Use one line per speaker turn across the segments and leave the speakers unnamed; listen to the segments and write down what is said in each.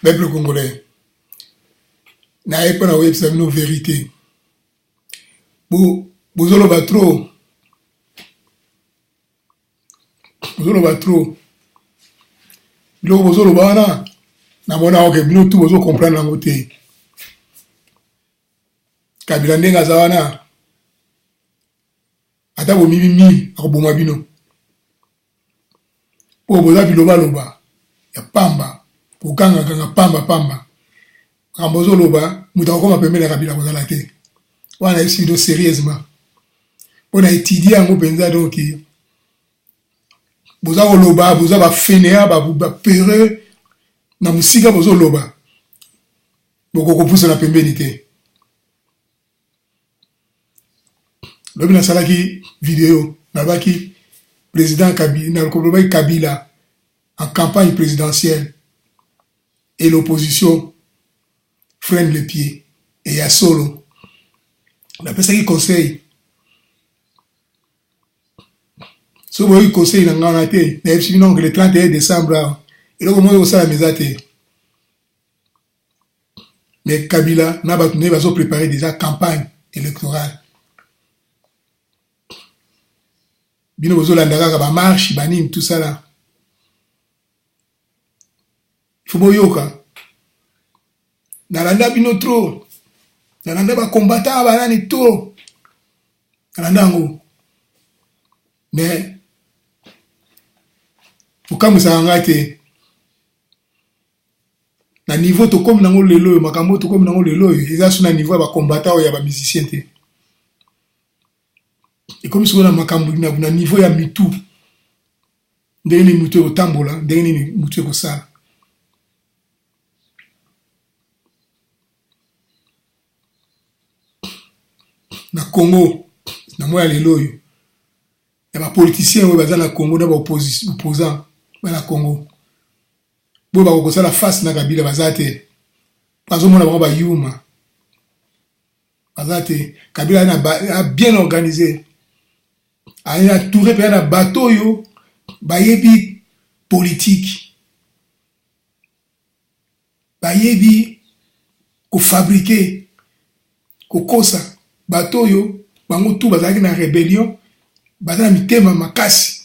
Peuple congolais, n'ayez pas la nos vérités. Vous avez trop. Vous avez trop. Vous avez trop. Na mona oke bino tu bozo comprendre nango te. Kabila ndenga zawana. Ata bo mimi akoboma bino. Po boza biloba loba. Ya pamba. Kokanga kanga pamba. Kambozo loba muta koma pembele kabila kozala te. Wana esi do sérieusement. On a étudié yango penza donc boza ko loba boza ba fainéa ba pere na musika bozo loba. Boko kopusa na pembeni te. Lobi na salaki vidéo nabaki président Kabila en campagne présidentielle et l'opposition freine les pieds et ya solo. On appelle ça qui conseil. Si vous avez conseil dans la tête, le 31 décembre, et donc moi aussi à la maison. Mais Kabila n'a pas préparé déjà campagne électorale. Bino bozo landaka ba marche, banim tout ça là. Il faut boyoka. Nalanda bino trop. Nalanda ba combattant ba nani trop. Nalanda ngo. Mais pourquoi musa ngate? Na niveau to comme nango lelo, makambo to comme nango lelo, eza sur na niveau ba combattant ya ba musicien te. Et comme si on a makambo na niveau ya mitu. Ndenge ni mutu otambola, ndenge ni mutu ko sala. Na Congo, na moya lelo yo. Ya ba politiciens oyo baza na Congo na ba opposant na Congo. Bo ba ko sala face na Kabila bazate. Pazo mona ba yuma. Bazate Kabila a bien organisé. A touré pe na bateau yo bayebi politique. Bayebi ko fabriquer ko kosa bateau yo bango tout bazaki na rébellion. Bazana mitema makasi.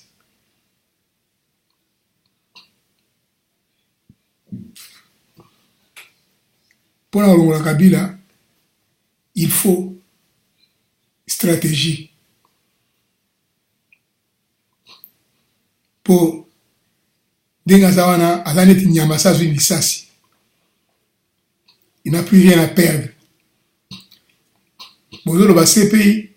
Pour la Kabila, il faut stratégie. Pour Dengazawana, Azanet Nyamasa Zunisasi. Il n'a plus rien à perdre. Bonjour le CPI,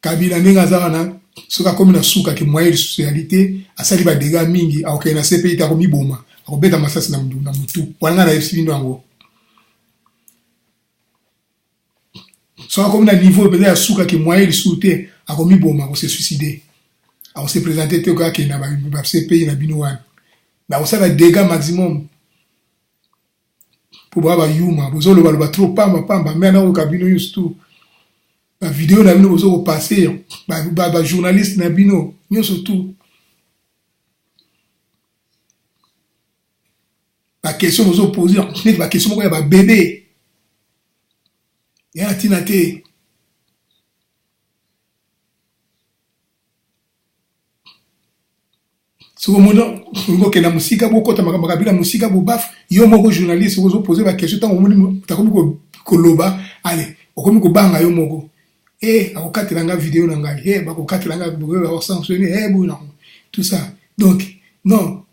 Kabila Dengazawana. Soka comme na suka ki moyen de socialité asali ba dégâts mingi a okena CPI ta komi boma a kobeta masasi na mutu wana na FC bindo ngo soka comme na niveau peut-être suka ki moyen de société a komi boma ko se suicider a se présenter te ka na ba CPI na bino wana ba osala dégâts maximum pour ba yuma bozolo ba trop pamba mais na okabino yustu. La vidéo na bino bozo passer ba journaliste na bino nyo surtout la question bozo poser la question ko ya ba bébé ya tinate so mono ngo ke na musika boko ta makabila musika bo baf yo moko journaliste bozo poser ba question tant omoni takomi ko loba allez okomi ko banga yo moko. Akokatelanga vidéo na ngai bakokatelanga vidéo sanctionner tout ça donc non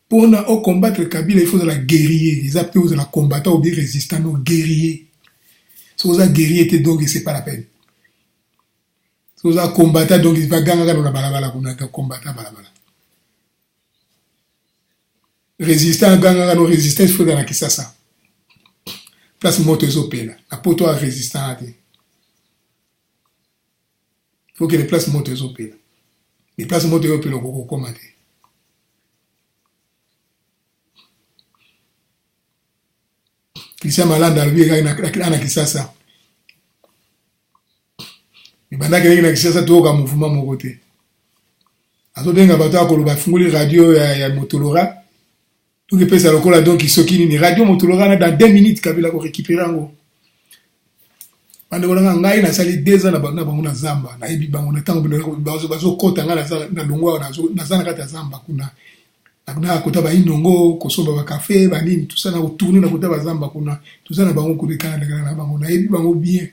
pour combattre Kabila il faut de la guerrier ils appellent de la combattant ou bien résistant non guerrier si vous êtes guerrier donc c'est pas la peine si vous êtes combattant donc il va gagner dans la balabala pour être combattant balabala résistant gagner dans résistance il faut dans la Kisasa place moto ezopela la poto à résistant il faut que les places montent aux opéras. Les places montent aux opéras pour commander. Christian Malanda, lui, il a Kisasa. Il y a Kisasa, tout le mouvement mon côté. A tout bien, il y a radio, il y a Motolora. Donc pesa lokola donc isokini ni radio motologana dans 2 minutes Kabila ko récupérer ngo. Bande kolanga ngai na sali 2 ans na bango na Zamba na yebi bango na tango bazo kota ngala na longwa na zana kata Zamba kuna. Na kota ba inongo kosoba ba café ba nini tout ça na tourner na kota ba Zamba kuna tout ça na bango ko dekana na bango na yebi bango bien.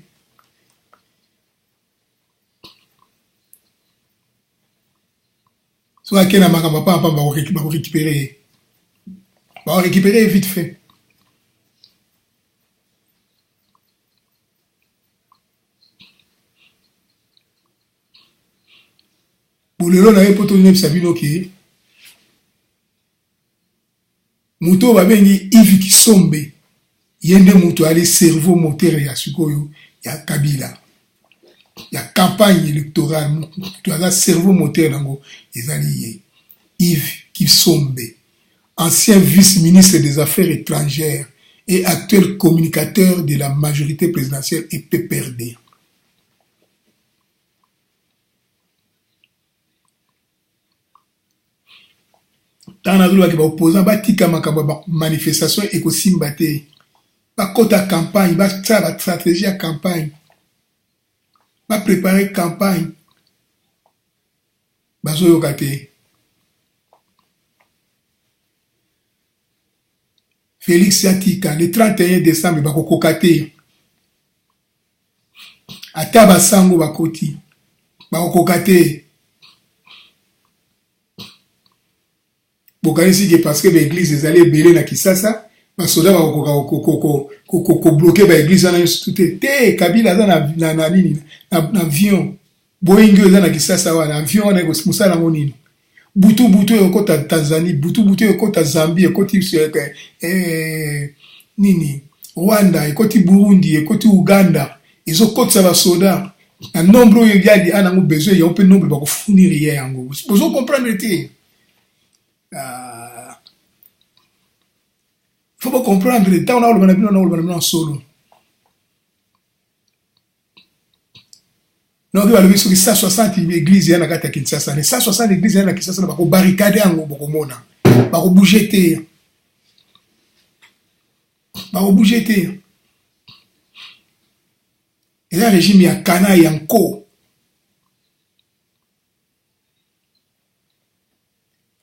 Soit qu'il y a un papa va récupérer. Va récupérer vite fait. Pour le long, on a un poteau de Sabino qui Mouto va venir Yves qui sombe. Il y a un mouto aller cerveau moteur et à Sukoyo. Il y a Kabila. Il y a campagne électorale. Tu as un cerveau moteur dans les alliés. Yves Kipsombe, ancien vice-ministre des Affaires étrangères et actuel communicateur de la majorité présidentielle et PPRD. Tant que les opposants ont manifestation et que Simbate, pas côté campagne, pas stratégie à campagne, pas préparer campagne, pas yokate. Félix Yatika, le 31 décembre, bako kokate. Ata basango bakoti. Bako kokate. Bokanisi que parce que l'église est allée belé na Kisasa, basoda bako bloquer ba église na tout te Kabila na nini na avion. Boeing na Kisasa wana avion na ko musala monini. Butu yokota Tanzanie, butu yokota Zambie, yokoti nini Rwanda, yokoti Burundi, yokoti Uganda, ezokotsa ba soda. Un nombre yali ana mo besoin ya open nombre ba ko fournir yango. Vous comprendre te. Faut pas comprendre le temps on a solo. Non, il y a 160 églises à la Kinshasa. Les 160 églises à la Kinshasa, ils vont barricader en Bokomona. Ils vont bouger. Ils vont bouger. Et là, le régime, il y a Kana et Yanko.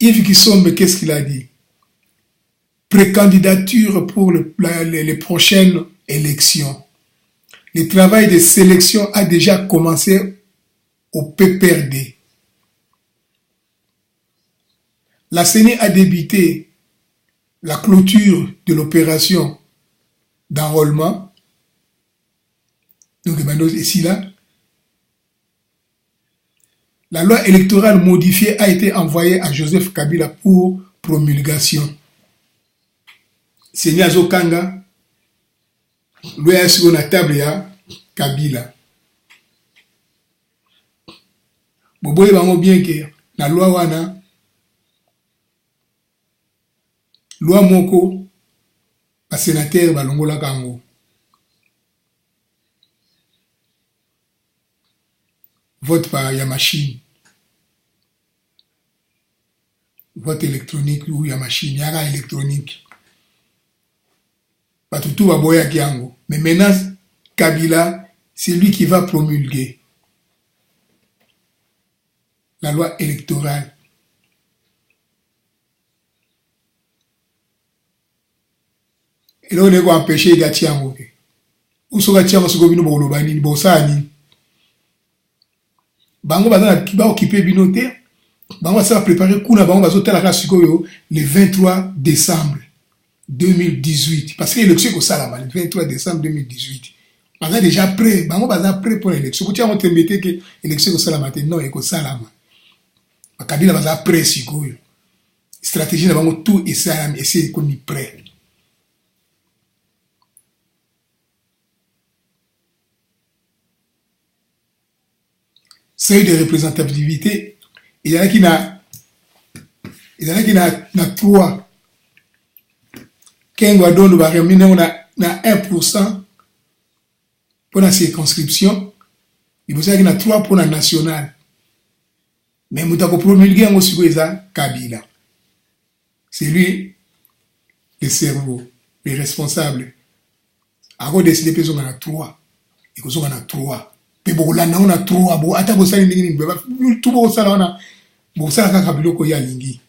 Yves Kissombe, qu'est-ce qu'il a dit? Précandidature pour les prochaines élections. Le travail de sélection a déjà commencé au PPRD. La CENI a débuté la clôture de l'opération d'enrôlement. Donc, ici, là. La loi électorale modifiée a été envoyée à Joseph Kabila pour promulgation. CENI Azokanga. Loi sur la table ya Kabila. Boboye bango bien que la loi wana loi moko ba sénateur balongola kango. Vote par ya machine. Vote électronique ou ya machine, yara électronique. Tout va boyer Kiango. Mais maintenant, Kabila, c'est lui qui va promulguer la loi électorale. Et là, on est quoi empêcher Gatiango. Où sont Gatiango, ce que nous avons dit, Bossani. Bango va occuper Binoté. Bango va préparer Kuna, Bango va sauter la race le 23 décembre. 2018, parce que l'élection est au Salama, le 23 décembre 2018. On est déjà prêt, on est prêt pour l'élection. Quand on te mettait que l'élection est au Salama, non, il est au Salama. Kabila va être prêt, si quoi. Stratégie, nous avons tout essayé qu'on est prêt. Seuil de représentativité, il y en a qui n'a 3. Kengo Adondo va revenir on a 1% pour la circonscription. Il faut dire qu'il y a 3 pour la nationale. Mais nous avons promulgué un aussi Kabila. C'est lui le cerveau, les responsables. Ako décidé que on a 3. Et que on a 3. Mais bon, là, on a 3. Bon, attends, vous savez, tout le monde, ça, on a. Bon, ça, ça, ça, ça, lingi.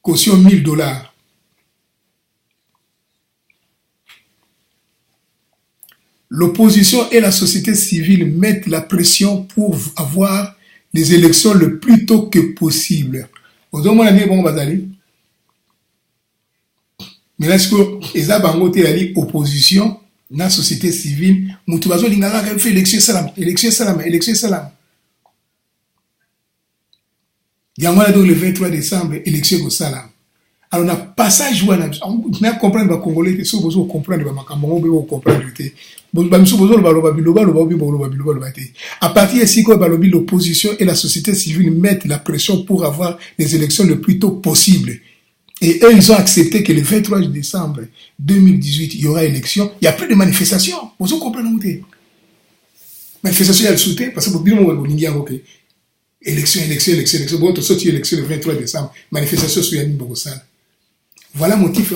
Caution $1000. L'opposition et la société civile mettent la pression pour avoir les élections le plus tôt que possible. Vous avez dit, bon, Bazali. Mais là, est-ce que les abangote la opposition, la société civile, Moutubazo Lingara fait élection salam, élection salam, élection salam. Il y a donc le 23 décembre, élection au salam. Alors, on a passage où on a compris les Congolais, qui sont besoin de comprendre les Makambo, on comprendre à partir de ici, l'opposition et la société civile mettent la pression pour avoir les élections le plus tôt possible. Et eux, ils ont accepté que le 23 décembre 2018, il y aura élection. Il n'y a plus de manifestations. Vous comprenez? Manifestation, il y a le soutien, parce que vous avez élection. Bon, tout ça, tu élection le 23 décembre. Manifestation sur Yannick Bogosal. Voilà mon motif.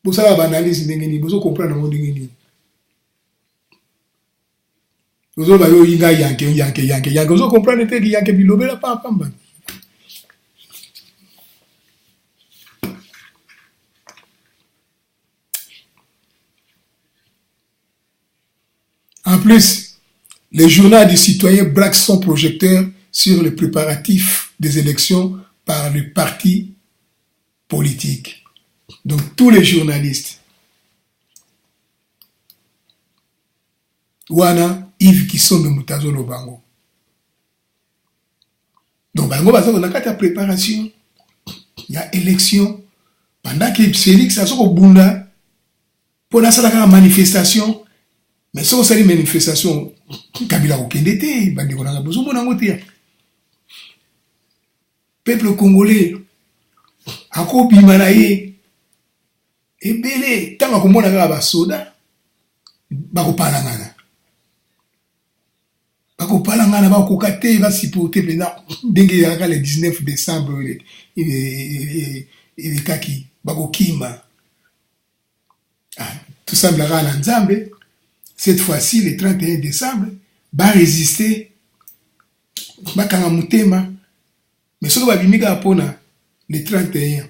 Vous savez, analyse, vous comprenez mon dingeni. Vous avez yanke. Vous comprenez que yanke bilobe la pas. En plus, les journaux des citoyens braquent son projecteur sur les préparatifs des élections par le parti politique. Donc, tous les journalistes, Wana, Yves qui sont de Moutazo Lobango. Donc, Bango, on a la préparation. Il y a élection. Pendant que Félix a son bunda, pour la manifestation, mais si on a une manifestation, Kabila Okendete, Bandi on a besoin de peuple congolais, Ako Bimanaye, et Belé, tant qu'on a un soda, Bako Palangana. Bako Palangana, Bako Kate, va s'y porter maintenant, dès qu'il y a le 19 décembre, et Kaki, Bako Kima. Tout semblera à Nzambe. Cette fois-ci, le 31 décembre, va résister, va kangamutema, mais ce que va bimiga apona le 31.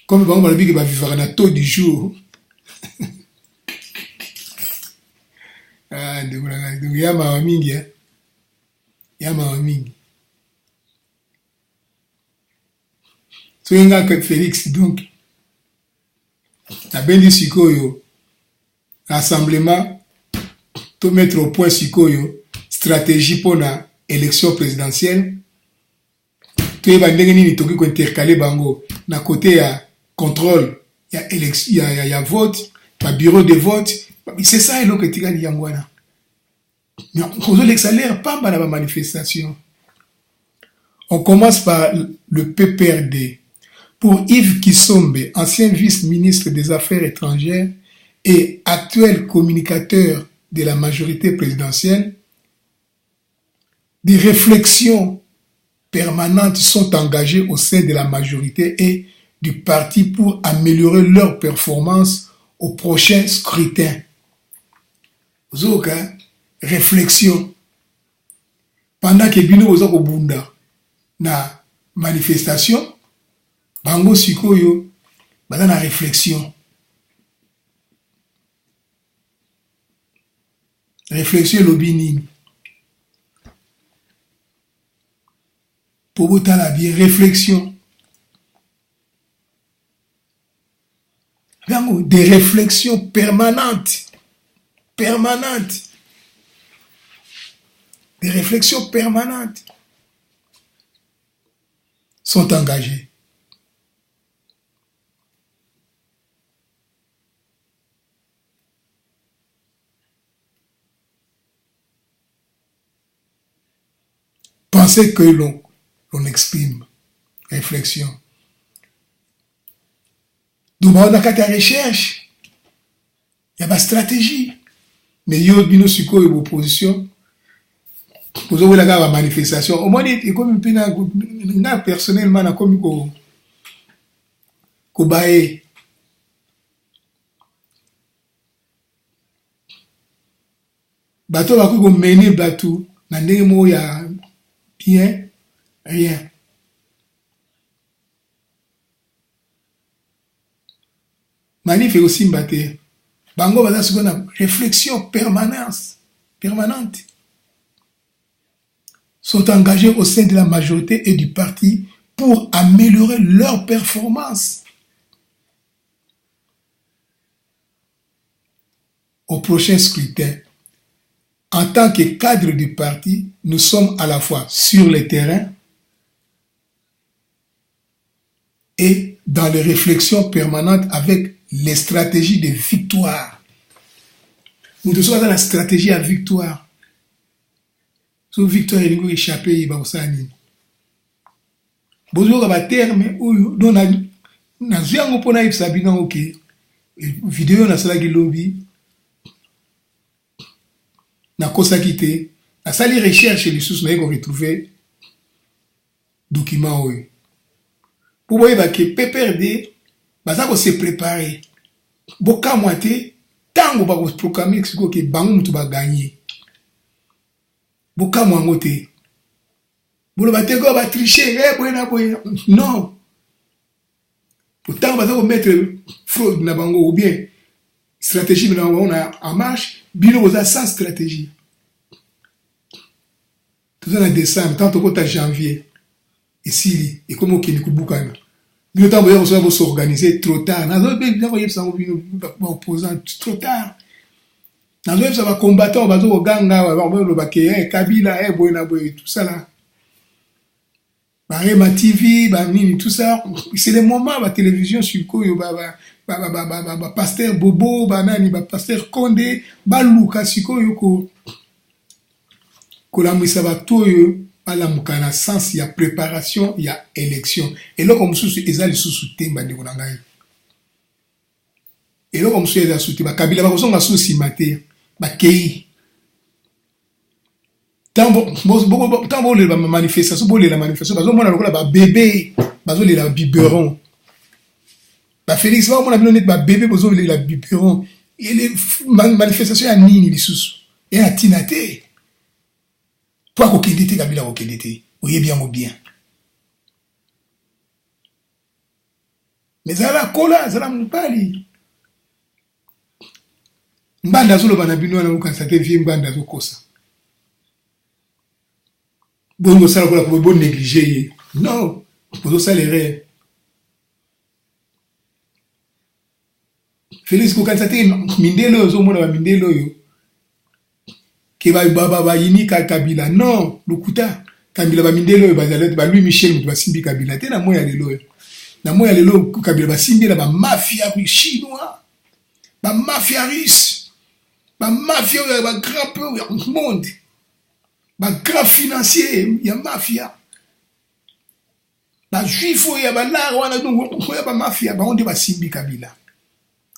Comme on va dire que va vivre un taux du jour. Ah, donc il y a ma mingi, il y a ma mingi. Soyez que Félix, donc, la belle Sikoyo. Rassemblement, tout mettre au point Sikoyo, stratégie pour la élection présidentielle. Tout est bandé qui ko intercaler bango. Na côté ya contrôle, il y a élection, il y a vote, il y a bureau de vote. C'est ça et l'autre qui gagne yangwana. Mais on a l'exalaire pas dans la manifestation. On commence par le PPRD. Pour Yves Kisombe, ancien vice-ministre des Affaires étrangères, et actuel communicateur de la majorité présidentielle, des réflexions permanentes sont engagées au sein de la majorité et du parti pour améliorer leur performance au prochain scrutin. Zoka, réflexion. Pendant que Bino Ozo Bunda na manifestation, Bango Sikoyo, dans la réflexion. Réflexion l'obinine. Pour vous la bien, réflexion. Des réflexions permanentes. Permanentes. Des réflexions permanentes sont engagées. Pensez que l'on exprime. Réflexion. Donc, on a qu'à la recherche. Il y a ma stratégie. Mais il y a une opposition. vous avez la manifestation. Au moins, il comme une personnellement, comme Kobaye. Bateau va qu'on mener bateau. Dans des mots, il y a bien, rien. Manif est aussi mbaté. Bango va ce qu'on a réflexion permanente. Sont engagés au sein de la majorité et du parti pour améliorer leur performance. Au prochain scrutin, en tant que cadre du parti, nous sommes à la fois sur le terrain et dans les réflexions permanentes avec les stratégies de victoire. Nous sommes dans la stratégie à victoire. So victoire il faut échapper il va au sani. Bozo ba terme ou don na ziango pona ibsabina OK. Vidéo na sala ki lobby. Na kosa kité. Na sali recherche les sources na ko retrouver document oui. Pour voir que PPRD baza ko se préparer. Boka moité tango ba ko proclamer que bango mutu ba gagner. Boka mwangote. Bolo bateko ba tricher, non. Pourtant, on va mettre fraude na bango ou bien stratégie na bango en marche, bino oza sans stratégie. Tout ça en décembre, tant au janvier. Et si et comme ok ni kubukana. Bino temps boya on va s'organiser trop tard. Na zo bien voyer ça bino opposant trop tard. Dans le ça va combattre, on va dire au ganga, on va voir le baké, Kabila, Boina Boy, tout ça là. Ma TV, tout ça, c'est le moment, la télévision, sur quoi, pasteur Bobo, banani, pasteur Condé, Luka, sur quoi, la moussa va tout, à la moukana, sens, il y a préparation, il y a élection. Et là, comme ça, ils ont le sous-soutien, et là, comme ça, ils ont le soutien, Kabila, ils ont le soutien, bakei tambo la manifestation bazo mona lokola ba bébé bazo la biberon ba Félix va mona bino net ba bébé bazo la biberon et les manifestations ya nini lisusu et a tinate pour ko kendete Kabila ko kendete oye bien mais ala kola zala mpali mbanda zolo bana bino na ukasate vie mbanda zo kosa bongo sala kola ko bon négliger non pour ça les rêves Félix ko kansate mindelo zo mona ba mindelo yo ke ba yini ka Kabila non lukuta Kabila ba mindelo yo bazalete ba Louis Michel mutu ba simbi Kabila te na moya lelo Kabila ba simbi na ba mafia chinois ba mafia russe ba mafia ba grand peu monde ba grand financier ya mafia ba juif ya ba lar wana donc ba mafia ba onde ba simbi Kabila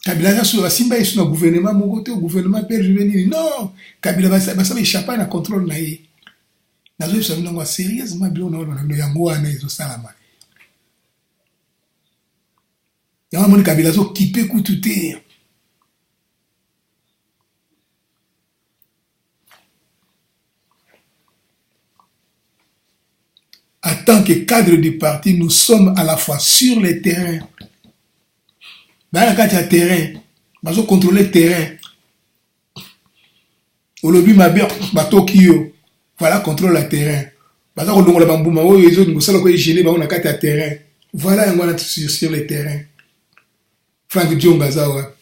ya so ba simba isu na gouvernement moko te gouvernement père juvenile non Kabila ba sa échapper na contrôle na ye na zo ça ndongo sérieusement bien na yango wana izo salama ya mon Kabila zo kipe kututé en tant que cadre du parti, nous sommes à la fois sur le terrain. Dans le cadre du terrain, nous allons contrôler le terrain. Au lobby, Tokyo, voilà, contrôle le terrain. Nous allons contrôler le terrain. Voilà, on est sur le terrain. Frank John Bazawa.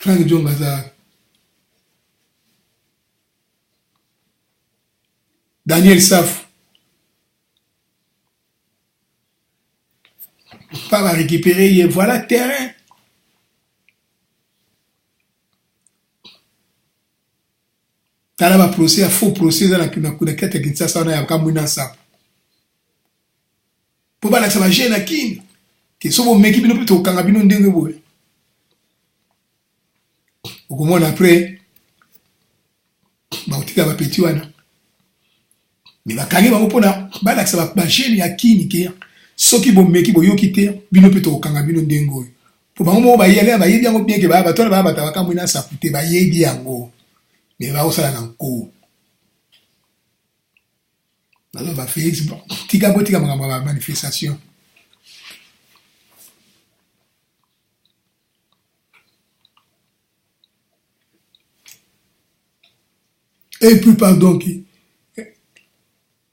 Frank John Bazar. Daniel Saf. Pas va récupérer, voilà terrain. T'as là procès, un faux procès dans la quête qui ça on a comme une sap. Pour pas que ça va gêner qui. Que so bon mec qui plutôt kanga bino ndenge boy. okomona après baotika bapeti wana me bakangi bango mpona balakisa bagene ya kini ke soki bomeki boyoki te bino mpe tokokanga bino ndenge oyo po bango moko bayebi yango bien ke bato wana baya bataka kamwi na sapu te bayebi yango me baosala na nkoo nazo bafélix tika botika makambo ya bamanifestation et puis pardon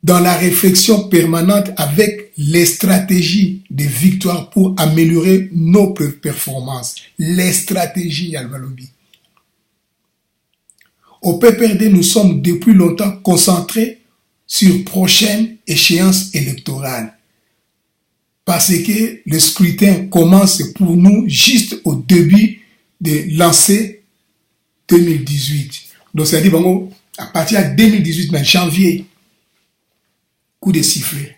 dans la réflexion permanente avec les stratégies de victoire pour améliorer nos performances. Les stratégies, Alvalobi. Au PPRD, nous sommes depuis longtemps concentrés sur prochaines échéances électorales. Parce que le scrutin commence pour nous juste au début de l'année 2018. Donc, c'est-à-dire, à partir de 2018, en janvier, coup de sifflet.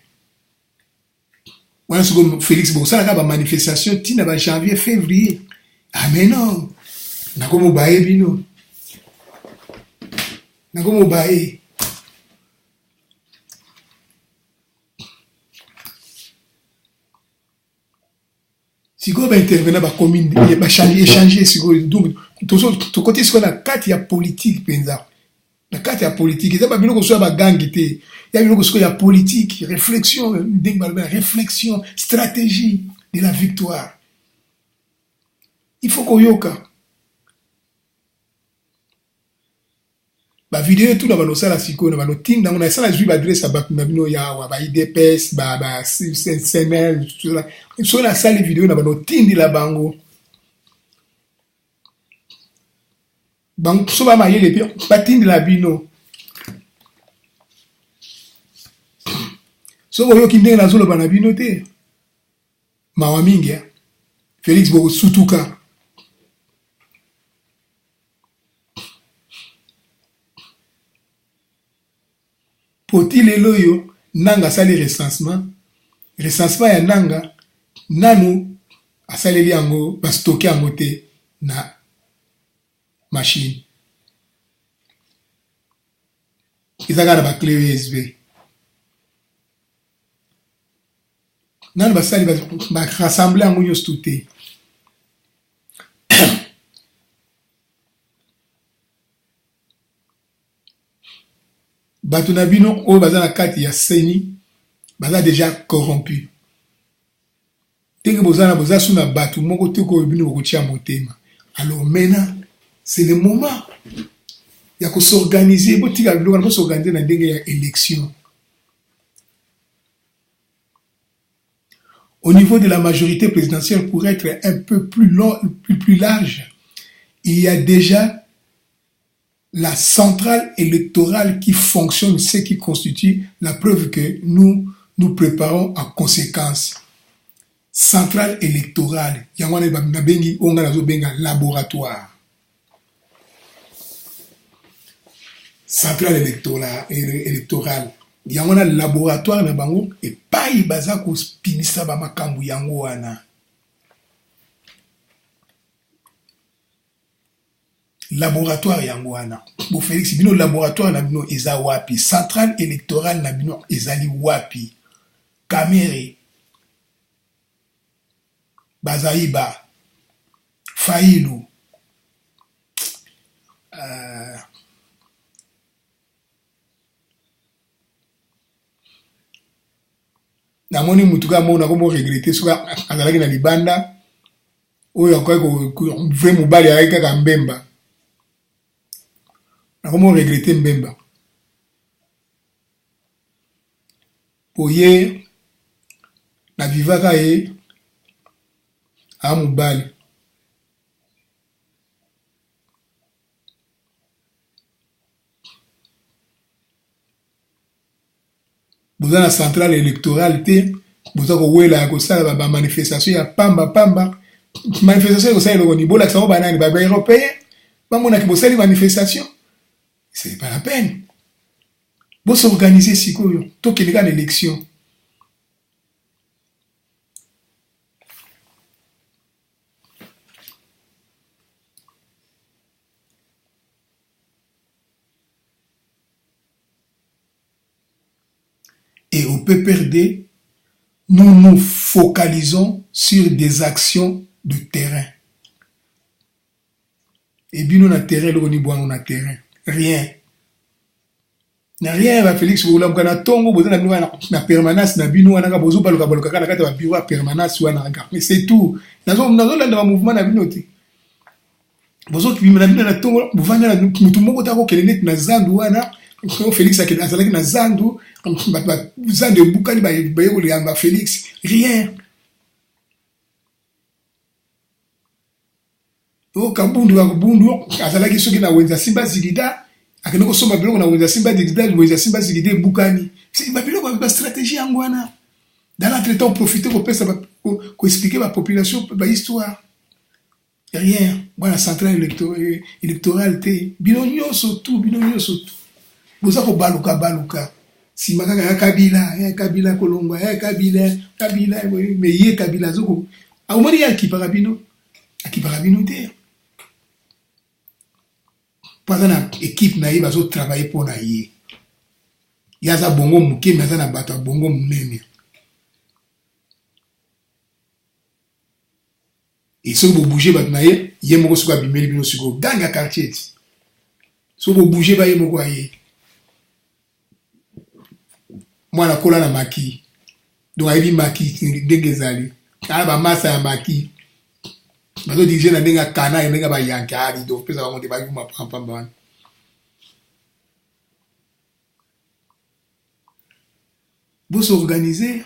Voilà ce que Félix Bossa a manifestation tina janvier février. Ah mais non. Nakomo bae bino. Nakomo bae. Si go ba intervenir ba commune ba changer si go donc to côté ce qu'on a quatre ya politique penza. La carte ya politique, il y a pas besoin que soit gang il y a besoin que soit ya politique, réflexion, réflexion, stratégie de la victoire. Il faut qu'on yoka. Ba vidéo tout dans nos la siko, dans nos team, dans on ça la juive adresse à bakuna ya wa ba IDPS, ba CNL, tout ça. Sur la salle vidéo dans nos team de la bango. Donc, so ba mayele pe patine de la bino. So boyo kinde na zolo bana bino te. Mawa mingi ya. Félix Boko Sutuka. Poti lelo yo nanga sali recensement. Recensement ya nanga nanu asaleli yango ba stocker yango te na machine. Ils ont la clé USB. Nan ba sali ba rassembler en moyo stouté. Batu na bino o baza na kati ya seni baza déjà corrompu. Tenge bozana boza suna batu moko te ko bino ko tia motema. Alors maintenant c'est le moment. Il y a que s'organiser, il faut s'organiser dans des élections. Au niveau de la majorité présidentielle, pour être un peu plus long, plus large, il y a déjà la centrale électorale qui fonctionne, ce qui constitue la preuve que nous nous préparons en conséquence. Centrale électorale, il y a un laboratoire. Centrale électorale. Il y a un laboratoire na bango et pas y baza ko spinisa ba makambu yango wana. Laboratoire yango wana. Bo Félix bino laboratoire na bino eza wapi? Centrale électorale na bino ezali wapi? Kamere. Bazaiba. Failu. Namoni mutuka mo nakomo regretter soka azalaki na libanda oyo akoki ko vrai mobali ayaka ka Mbemba nakomo regretter Mbemba poye na vivaka ye a mobali boza na centrale électorale te boza ko wela ko sala ba manifestation ya pamba manifestation ko sala ni bola sa ba nani ba européen ba mona ki bo sala manifestation c'est pas la peine bo s'organiser sikoyo to ke lika l'élection et au PPRD, nous nous focalisons sur des actions de terrain. Et bien, on a terrain, on a terrain. Rien. Na rien va Félix Boula mkana tongo boza na permanence na bino wana ka bozo baluka baluka kana kata ba bureau à permanence wana nga. Mais c'est tout. Nazo landa mouvement na bino te. Bozo ki bimana bino na tongo buvanda na mutu moko ta ko kelene na zandu wana ko Félix akena azalaki na zandu ba zandu bukani ba yeko liamba Félix rien. O kabundu azalaki soki na wenza Simba Zigida akenoko soma biloko na wenza Simba Zigida bukani. C'est ba biloko ba stratégie yango wana. Dans l'entretemps profiter ko pesa ko expliquer la population ba histoire. Rien. Voilà centrale électorale te. Bino nyonso tout. Boza ko baluka. Si makaka ya Kabila Kolongwa, Kabila, mais ye Kabila zoko. A omoni ya kipaka bino te. Pas na équipe na ye bazo travailler pour na ye. Yaza bongo muke mais na bato bongo munene. Et si vous bougez bat na ye, ye moko suka bimeli bino suko ganga quartier. Si vous bougez ba ye moko aye. Moi na kola na maki. Donc ayi maki dengezali. Kala ba masa ya maki. Bazo dirige na denga kana et denga ba yankari donc pesa ba monte ba yuma pamba. Vous s'organisez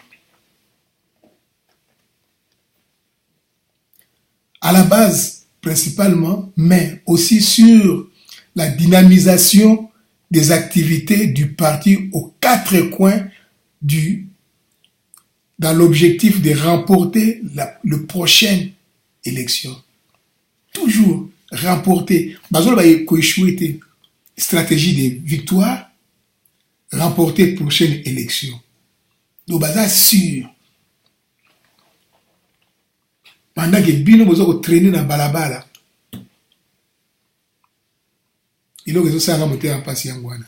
à la base principalement, mais aussi sur la dynamisation des activités du parti aux quatre coins dans l'objectif de remporter le prochaine élection. Toujours remporter. Bazol va échouer stratégie de victoire, remporter prochaine élection. Donc baza sûr. Pendant que bino bozo ko traîner na balabala. Il faut que ça va monter en passe yangwana.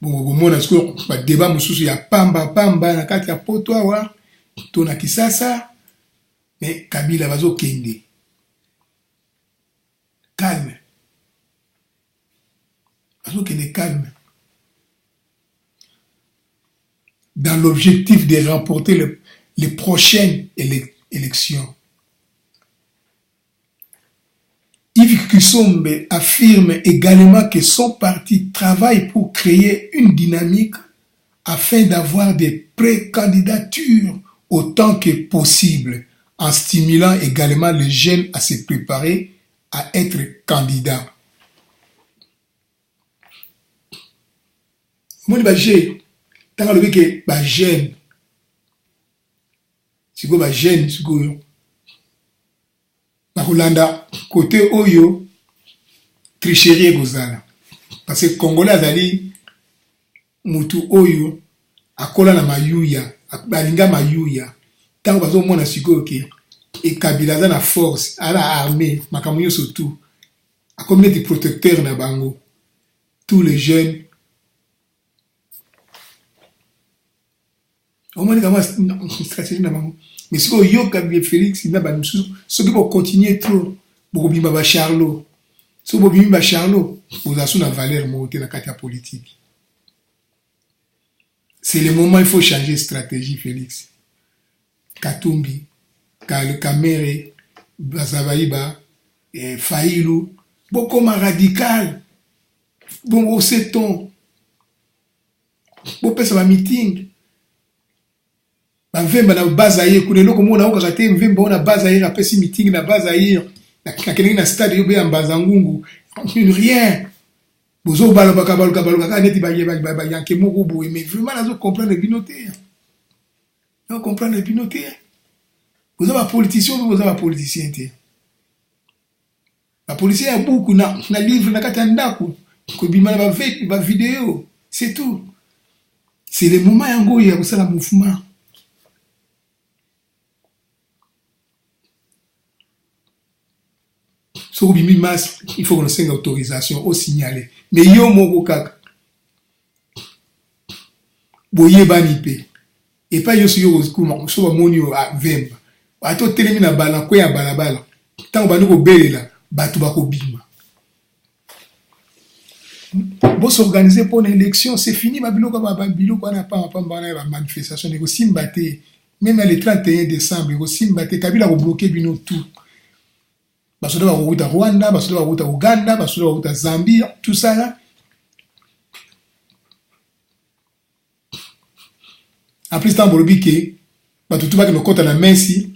Bon mona siko ba débat mususu ya pamba na kati ya poto wa to na Kisasa mais Kabila bazo kende. Calme. Bazo kende calme. Dans l'objectif de remporter les prochaines élections. Yves Kisombe affirme également que son parti travaille pour créer une dynamique afin d'avoir des pré-candidatures autant que possible, en stimulant également les jeunes à se préparer à être candidats. Moi, tant que ba jeune siko ba jeune siko ba kolanda côté oyo tricherie gozala parce que congolais azali mutu oyo akola na mayuya balinga mayuya tant bazo mona siko ke et Kabila za na force ala armée makamunyo surtout a comme des protecteurs na bango tous les jeunes. Au moins, il y a une stratégie. Mais si vous avez Félix, il y a une chose. Si vous continuez trop, vous avez un Charlot. Si vous avez un Charlot, vous avez une valeur montée dans la carte politique. C'est le moment où il faut changer de stratégie, Félix. Katumbi, Kamere, Bazavaïba, Faïlou, beaucoup moins radical. Bon, c'est ton. Vous faites un meeting. Mvemba na bazaïr kulelo komona oka kate mvemba ona bazaïr apesi meeting na bazaïr na kenengi na stade yobe ya Mbazangungu rien bozo baloka ka neti ba yanke moko boye mais vraiment nazo comprendre binoté non comprendre binoté bozo ba politicien te ba politicien ya beaucoup na livre na kata ndako ko bimana ba vidéo c'est tout c'est le moment yango ya kosala mouvement. Il faut qu'on ait une autorisation au signaler. Mais yo moko kaka. boyebani pe et pas yo suyo kuma so ba moni yo a vemba ato telemi na bala ko ya balabala tango bandi ko belela batu bakobima bon s'organiser pour une élection c'est fini babiloko babiloko na pa la manifestation ne ko simbate même le 31 décembre ko simbate kabila ko bloquer bino tout basoda ba kuta Rwanda basoda ba kuta Uganda basoda ba kuta Zambie tout ça là. En plus, tant pour que tout va que nous compte la Messi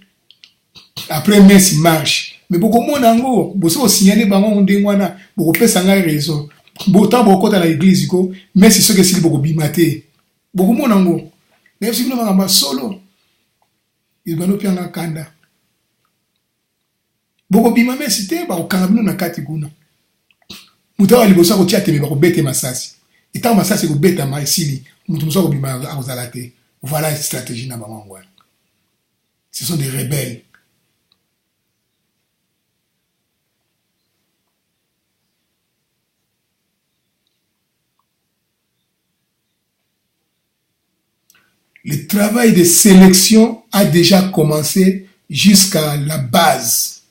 après Messi marche. Mais beaucoup de monde en gros, beaucoup signaler par on démoina, beaucoup de personnes ont raison. Beaucoup beaucoup dans l'église ko Messi ce que c'est beaucoup bimaté. Beaucoup de monde en gros. Mais si nous avons solo, il va nous perdre en kanda. Beaucoup bimame cité ba okangabino na kati kuna. Mutawa libosa ko tia teme ba ko bete masasi. Et tant masasi ko beta ma isili, mutu muso ko bima azalate. Voilà une stratégie na bango. Ce sont des rebelles. Le travail de sélection a déjà commencé jusqu'à la base.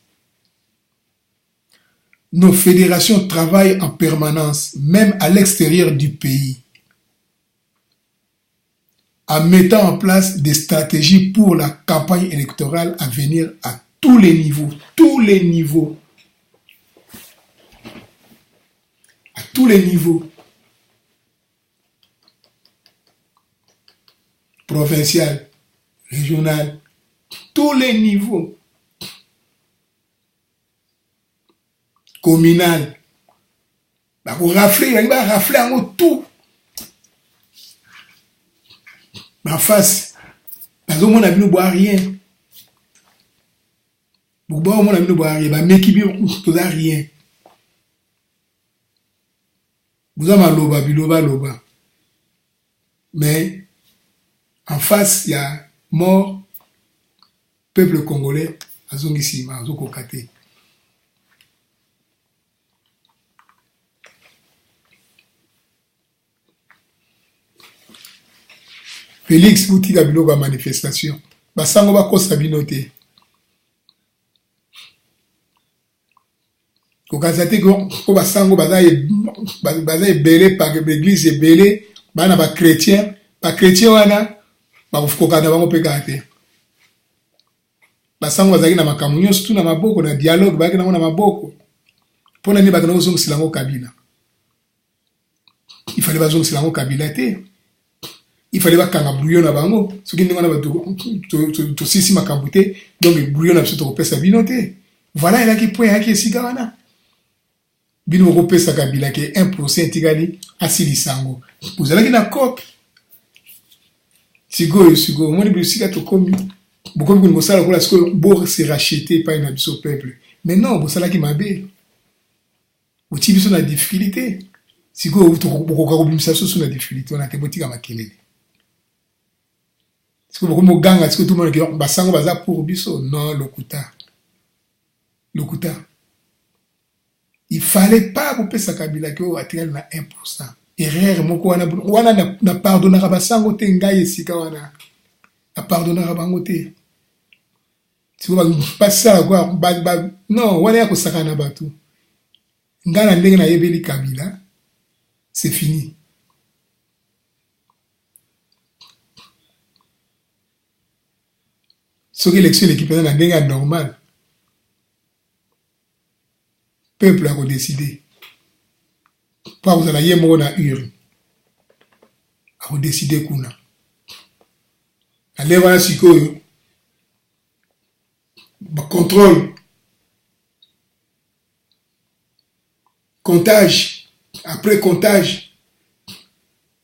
Nos fédérations travaillent en permanence, même à l'extérieur du pays, en mettant en place des stratégies pour la campagne électorale à venir à tous les niveaux. À tous les niveaux. Provincial, régional, tous les niveaux. Communal. Bah, pour rafler, il va rafler en tout. En face, parce que mon ami ne boit rien. Pour boire, mon ami ne boit rien. Mais qui ne rien. Vous avez loba. Mais en face, il y a mort, peuple congolais, à Zongisima, à Zokokate. Félix Boutika Biloba manifestation. Basango bako sabinote. Kokazate ko basango bazaye belé par l'église et belé bana ba chrétien wana ba kokana bango pekate. Basango bazaki na makamunyo surtout na maboko na dialogue bazaki na maboko. Pona ni bakana ozongo silango Kabila. Il fallait bazongo silango Kabila te. Il fallait pas qu'on brouillon na bango ce qui n'est pas to sisi makambute donc brouillon na biso to pesa binote voilà il a qui point qui sigawana bino ko pesa Kabila ke 1% tigali asili sango vous allez na cop sigo moni bisika to komi beaucoup de mosala ko la sko bo se racheter par une abso peuple mais non bo sala ki mabe o ti biso na difficulté sigo to ko ka bimisa so na difficulté on a te botika makelele. Est-ce que beaucoup de ganga, est-ce que tout le monde dit basango baza pour biso? Non, lokuta. Il fallait pas couper sa Kabila qui a atteint na 1%. Erreur moko wana na pardonnera basango te ngai esika wana. Na pardonnera bango te. Si vous passez à quoi non, wana ya kosaka na batu. Ngana ndenge na yebeli Kabila, c'est fini. Ce qui l'élection l'équipe est dans un normal. Peuple a décidé. Pas vous allez y aller à urne. A décidé qu'on a. Allez voir si que contrôle, comptage, après comptage,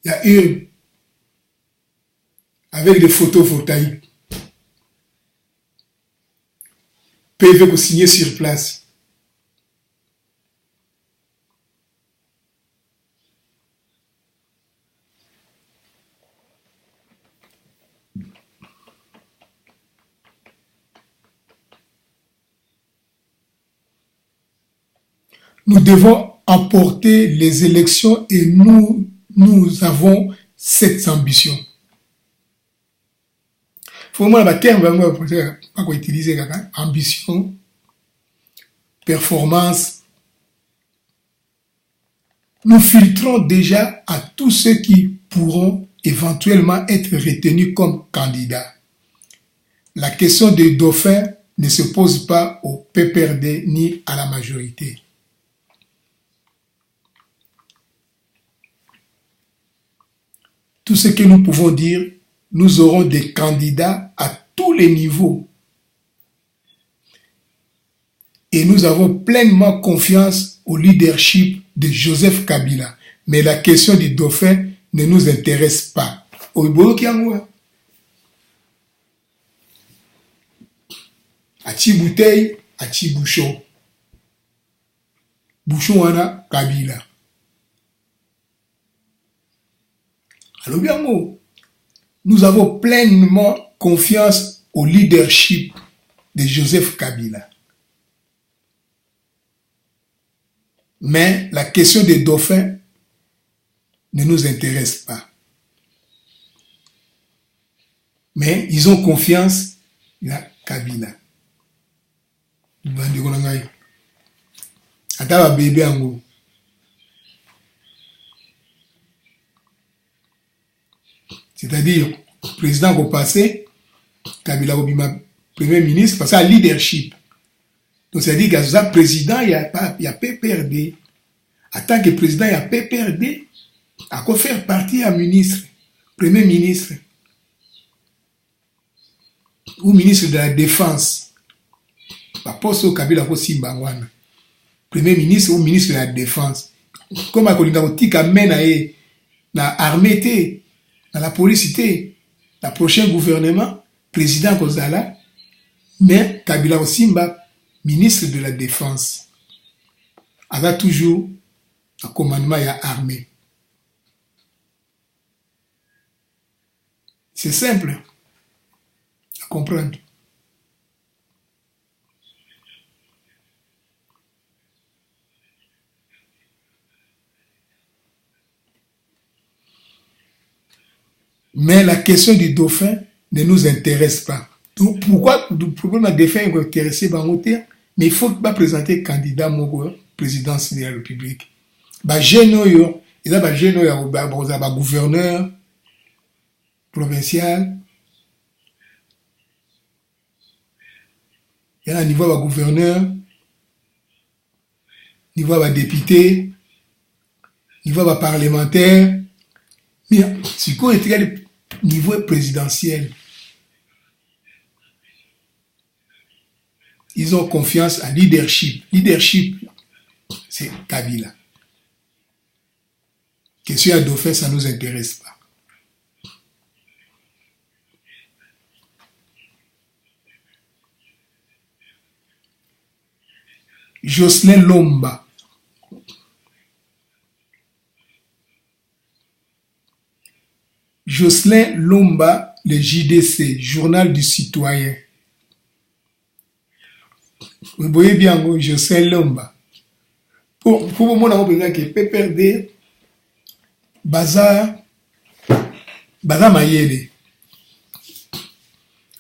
il y a urne avec des photovoltaïques. PV pour signer sur place. Nous devons emporter les élections et nous avons cette ambition. faut moi le terme pas qu'on utiliser ambition, performance. Nous filtrons déjà à tous ceux qui pourront éventuellement être retenus comme candidats. La question des dauphins ne se pose pas au PPRD ni à la majorité. Tout ce que nous pouvons dire, nous aurons des candidats à tous les niveaux. Et nous avons pleinement confiance au leadership de Joseph Kabila. Mais la question du dauphin ne nous intéresse pas. Achi bouteille, achi bouchon. Bouchon wana Kabila. Alors bien mot, nous avons pleinement confiance au leadership de Joseph Kabila. Mais la question des dauphins ne nous intéresse pas. Mais ils ont confiance dans Kabila. Ata bébé ango. C'est-à-dire, le président au passé, Kabila Obima, premier ministre, parce à leadership. Donc, c'est-à-dire qu'il y a président, il y a PPRD. En tant que président, il y a PPRD. À quoi faire partie à ministre, premier ministre, ou ministre de la Défense. Pas poste au Kabila Simbangwana. Premier ministre ou ministre de la Défense. Comme à Kolingaotik amène à l'armée, dans la police, le prochain gouvernement, président Kozala, mais Kabila Simba, ministre de la Défense. Il y a toujours un commandement et armée. C'est simple à comprendre. Mais la question du dauphin ne nous intéresse pas. Donc, pourquoi le problème du dauphin est intéressé par nous? Mais il faut pas présenter candidat au présidence de la République. Il y a gouverneur provincial. Il y a un niveau de gouverneur, niveau de député, niveau de parlementaire. Mais si on est le niveau présidentiel, ils ont confiance à leadership. Leadership, c'est Kabila. Question à dauphin, ça ne nous intéresse pas. Jocelyn Lomba. Jocelyn Lomba, le JDC, Journal du Citoyen. Vous voyez bien, Jocelyn Lomba. Pour moi, on a que PPRD, Bazar Mayele.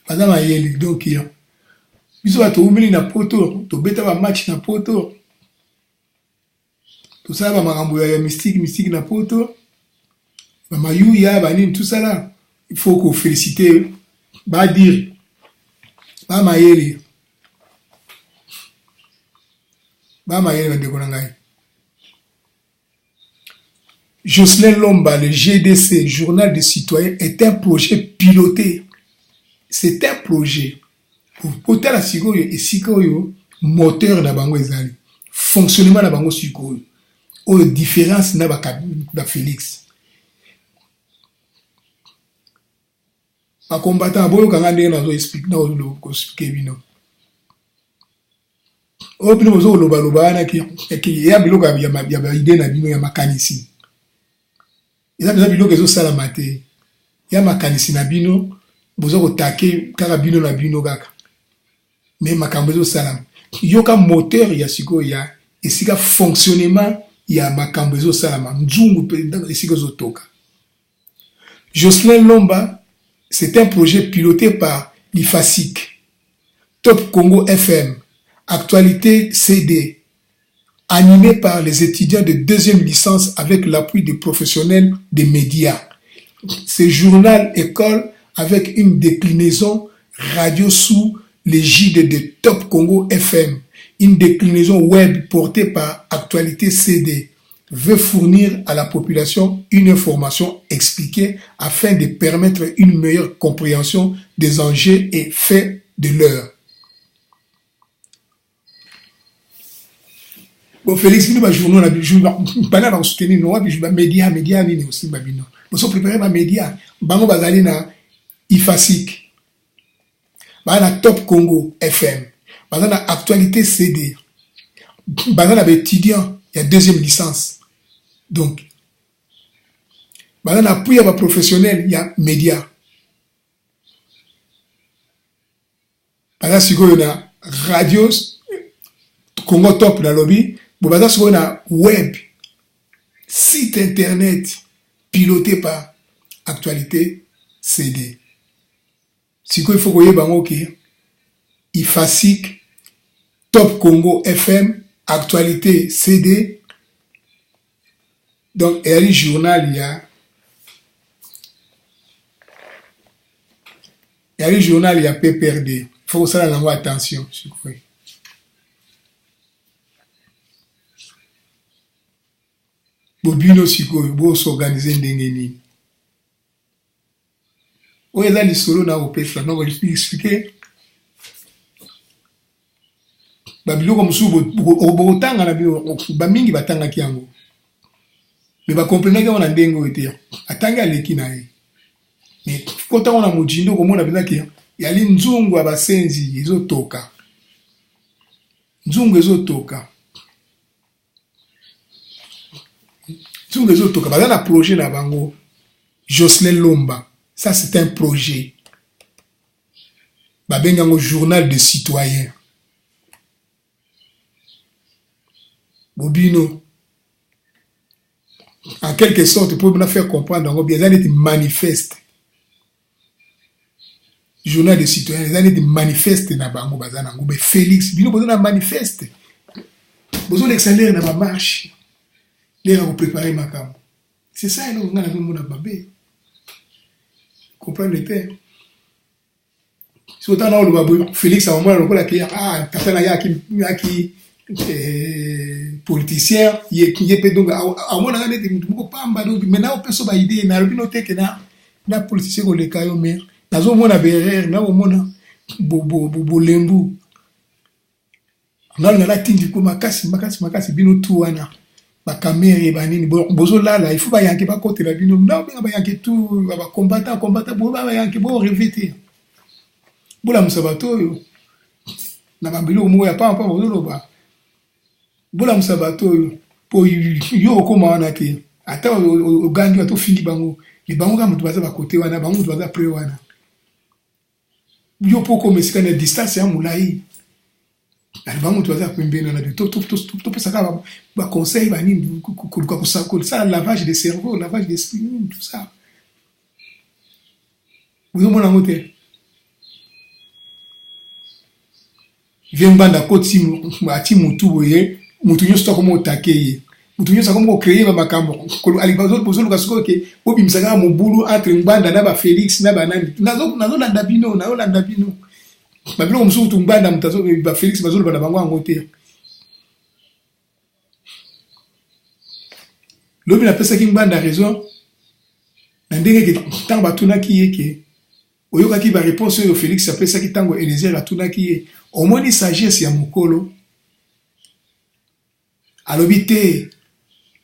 Bazar Mayele, donc, ils ont été na poto, to beta ba match na poto. Tout ça, ba marambo ya mystique na poto. Ba mayu ya ba nini tout ça là. Il faut qu'on félicite, ba dire, ba Mayele. Ba Mayele ba ndeko na ngai. Jocelyn Lomba, le GDC, Journal des Citoyens, est un projet piloté. C'est un projet. Pour tel asikoyo et sikoyo, moteur na bango ezali. Fonctionnement na bango sikoyo. O différence na ba Félix. Ba combattant boyo kanga ndenge na zo explique na lo ko expliquer bino. O bino zo loba na ki ya biloko ya ba idée na bino ya makanisi. Eza besoin biloko ezo sala mate. Ya makanisi na bino bozo ko take kaka bino na bino kaka. Mais makambo ezo sala. Yoka moteur ya siko ya esika fonctionnement ya makambo ezo sala nzungu pe esika ezo toka. Jocelyn Lomba C'est un projet piloté par l'IFASIC, Top Congo FM, Actualité CD, animé par les étudiants de deuxième licence avec l'appui des professionnels des médias. C'est journal école avec une déclinaison radio sous l'égide de Top Congo FM, une déclinaison web portée par Actualité CD, veut fournir à la population une information expliquée afin de permettre une meilleure compréhension des enjeux et faits de l'heure. Bon, Félix, nous avons journaux, nous avons soutenu nos médias, nous aussi, nous avons préparé les médias, nous avons IFASIC, nous avons Top Congo FM, nous avons Actualité CD, nous avons étudiants, il y a deuxième licence. Donc, maintenant, appui à ma professionnel, il y a médias. Maintenant, si on a radio, Congo Top dans le lobby, maintenant, si on a web, site internet, piloté par Actualité CD. Si il faut que vous IFASIC, Top Congo FM, Actualité CD. Donc, il y a le journal, il y a le journal, il y a PPRD. Il faut que ça ait attention. Bobino Siko, il s'organiser d'engeni. Où est là le solo dans le pays? Non, je vais expliquer. Babilo comme sous, au tanga na bio, bamingi batanga kiango. Mais va comprendre qu'on a dengo été atanga leki na ye mais quand on a mujindo comme on a besoin qu'il y a l'inzungu abasenzi ezotoka nzungu ezotoka bazana projet na bango Jocelyn Lomba, ça c'est un projet babengango journal des citoyens Bobino. En quelque sorte, pour nous faire comprendre, bien les manifeste. Journal des citoyens, les années de manifeste na bango bazana ngube Félix, bino besoin de manifeste. Besoin d'accélérer na marche. Les gens préparer ma cam. C'est ça nous on a mon babé. Comprendre le terme. Si autant là le babou Félix à un moment là qui tata na yaki politicien qui est donc à mon avis beaucoup pas donc maintenant on peut se baider na lobino teke na politicien ko le kayo mais nazo mona berrer na o mona bo lembu na tindi ko makasi bino tu wana ba caméra ba nini bozo là il faut ba yanke pas côté la bino na ba yanke tout ba combattant bo ba yanke bo revêter bola musabato yo na bambilo mo ya pa bozo ba bola musabato po yo koma wana te ata o gangi ato fini bango li bango ka mutu baza ba côté wana bango mutu baza près wana yo poko mesika na distance ya mulai na bango mutu baza pembeni na to pesa ka ba conseil ba nini ko ça lavage de cerveau, lavage d'esprit, tout ça vous mon amote vient banda koti ati mutu boye mutu nyoso ko mo takeye mutu nyoso ko mo créer ba makambo ko ali bazo bozo lukasko ke obi msanga mo bulu entre mbanda na ba Félix na ba nani nazo landa bino babilo msuku tumbanda mtazo ba Félix bazo bana bango angote lobi na pesa ki mbanda raison na ndenge ke tanga batuna ki yeke oyoka ki ba réponse yo Félix a pesa ki tango Eliezer atuna ki au moins ni sagesse ya mokolo alobi te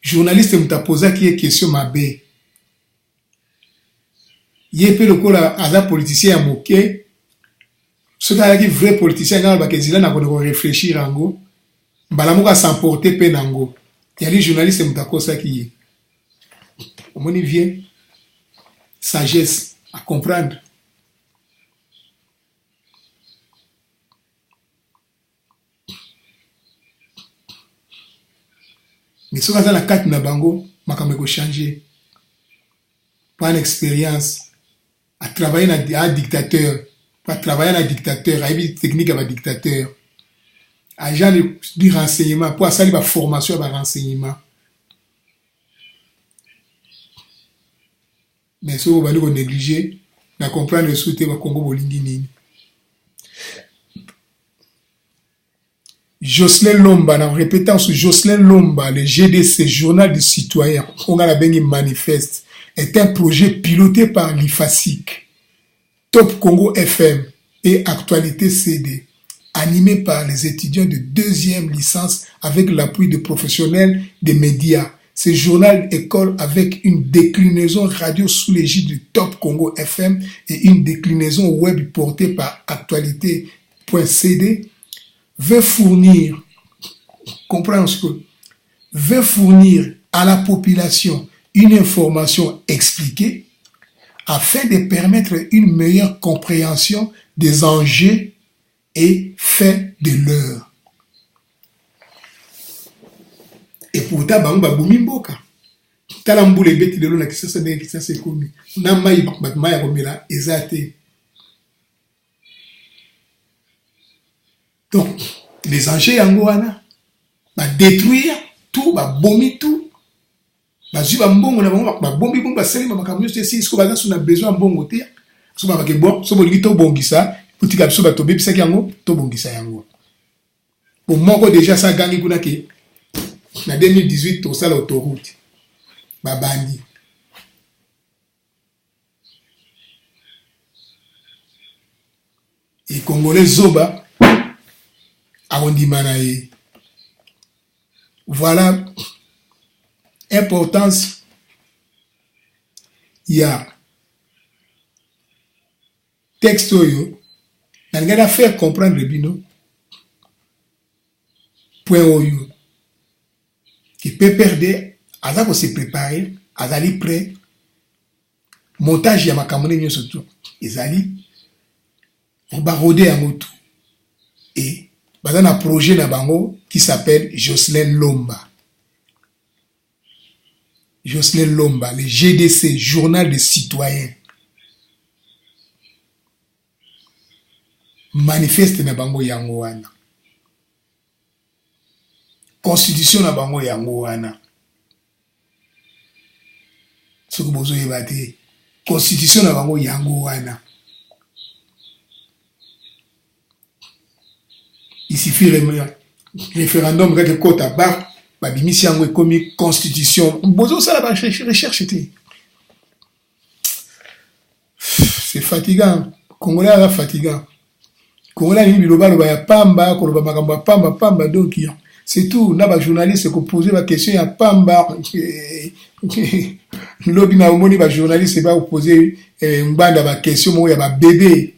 journaliste mutapoza ki question mabe ye pe lokola aza politicien ya moke soki ayaki vrai politicien ngana bakezila na kone ko réfléchir ango mbala moko s'emporter pe nango yali journaliste mutakosa ki ye omoni vient sagesse à comprendre. Mais ce qu'on a la carte na bango, makameko changer. Pas une expérience. à travailler un dictateur, à travailler un dictateur, à une technique à un dictateur, à genre du renseignement, pour ça, il y a formation à renseignement. Mais si vous allez négliger, vous comprendre le soutien au Congo Bolingini. Jocelyn Lomba, en répétant sur Jocelyn Lomba, le GDC, Journal des citoyens, on a la bengi manifeste, est un projet piloté par l'IFASIC, Top Congo FM et Actualité CD, animé par les étudiants de deuxième licence avec l'appui de professionnels des médias. Ce journal école avec une déclinaison radio sous l'égide du Top Congo FM et une déclinaison web portée par actualité.cd veut fournir, comprenez ce que, veut fournir à la population une information expliquée afin de permettre une meilleure compréhension des enjeux et faits de l'heure. Et pourtant, bangba bumimboka. Talamboule beti de l'eau na kisa se komi. Na mai batmaya komela ezate. Donc, les enjeux yangoana, va détruire tout, va bomber tout. Va zuba mbongo na bango, va bomber bomba seli ma kamyo si ce qu'on va sur na besoin mbongo te. So ba ke bon, so boliki to bongisa, putika so ba to bebisa yango, to bongisa yango. Pour moko déjà ça gangi kuna ke na 2018 to sala autoroute. Ba bandi. Et Congolais zoba Arondimanae. Voilà importance. Il y a texte oyo. On va faire comprendre le bino. Point oyo. Qui peut perdre. Aza ko se préparer. Azali prêt. Montage ya makamone nyo surtout. Ezali. On va roder en moto. Et il y a un projet na bango qui s'appelle Jocelyn Lomba. Jocelyn Lomba, le GDC, Journal des citoyens. Manifeste na bango yango wana. Constitution na bango yango wana. Ce que bozo yebate. Constitution na bango yango wana. Il suffit référendum quelque côte à bas, bah bimisi yango comme constitution. Bozo ça la recherche était. C'est fatigant. Congolais est fatigant. Congolais ni biloba loba ya pamba, koloba makamba pamba donc c'est tout. Na ba journaliste ko poser la question ya pamba. Lobi na omoni ba journaliste ba poser mbanda ba question mo ya ba bébé.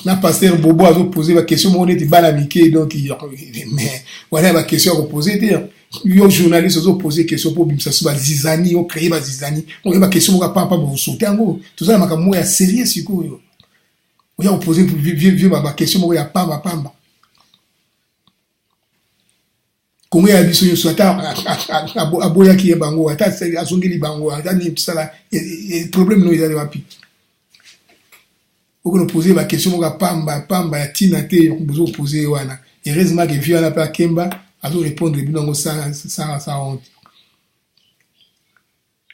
Na pasteur Bobo a posé la question, on était banamiqué, donc mais voilà la question à poser. Les journalistes ont posé la question pour Bimsa Souba Zizani, on créé la Zizani, on a la question pour pas vous sauter en gros. Tout ça, c'est sérieux, c'est quoi? On a posé vieux la question, on a pamba. Comment il y a des choses à Boya qui est bango, à Zongeli bango, à Nipsala, et problème nous, il y a des rapides. Vous poser la question pamba tina te vous poser wana heureusement que via la pa Kemba a répondre bien ça honte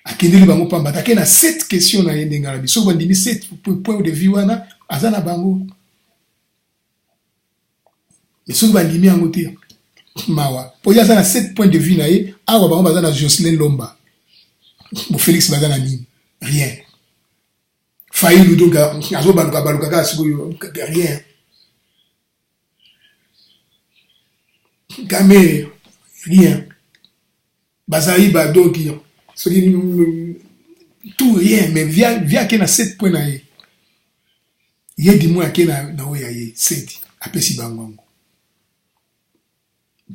akendeli bango pamba take na 7 questions na yende ngala biso bandimi 7 points de vue wana azana bango mais so bandimi yango te mawa po ya na 7 points de vue na ye awa bango bazana Jocelyn Lomba bo Félix bazana nini rien Faïlou donc azo baluka rien. Gamé rien. Bazari ba donc tout rien mais via que na 7 points na ye. Ye di moi que na oya ye 7 apesi bangongo.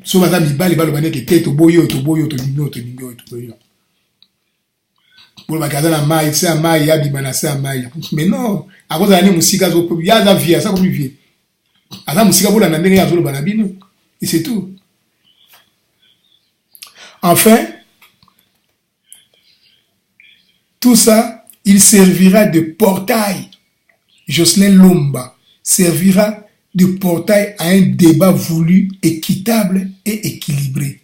So bazami bali bane ke tete boyo to lingo. Pour magasin la maille, c'est un maille, ya bimana c'est un maille. Mais non, à cause de l'année musica zo ya za vie, ça comme vie. À la musica pour la nandenge ya zo le banabino. Et c'est tout. Enfin, tout ça, Il servira de portail. Jocelyn Lomba servira de portail à un débat voulu, équitable et équilibré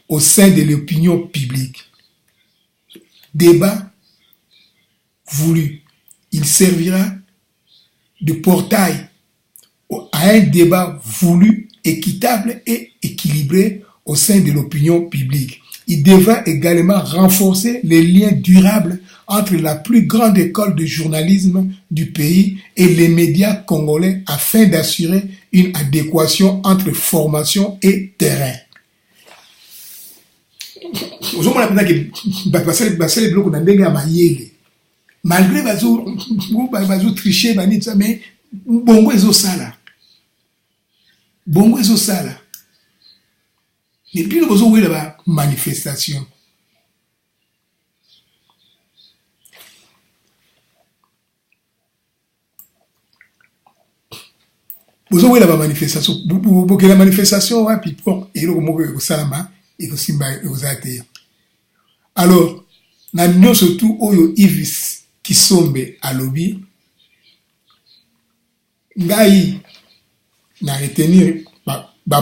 au sein de l'opinion publique. Débat voulu. Il servira de portail à un débat voulu, équitable et équilibré au sein de l'opinion publique. Il devra également renforcer les liens durables entre la plus grande école de journalisme du pays et les médias congolais afin d'assurer une adéquation entre formation et terrain. Malgré bazo tricher banitza mais bongo ezosala. Bongo ezosala. Et puis nous avons la manifestation. Vous avez la manifestation. Pour que la manifestation, puis bon, et le mot que salama et que simba aux athées. Alors, nous surtout oyo Ivis qui sombe à lobby. Ngai na retenir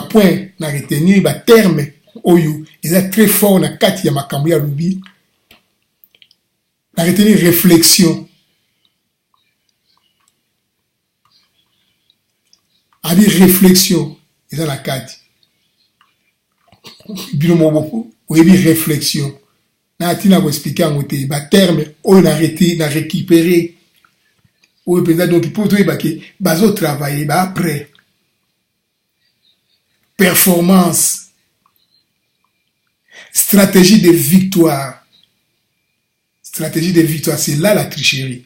point na retenir terme oyo est très fort na kati ya makambo ya lobby. Na retenir réflexion. Abi réflexion est dans la kati. Bino moboko oyebi réflexion. Na tina ko expliquer en côté terme oyo na arrêter na récupérer. Oyo peut donc pour toi que bazo travailler après. Performance, stratégie de victoire. Stratégie de victoire, c'est là la tricherie.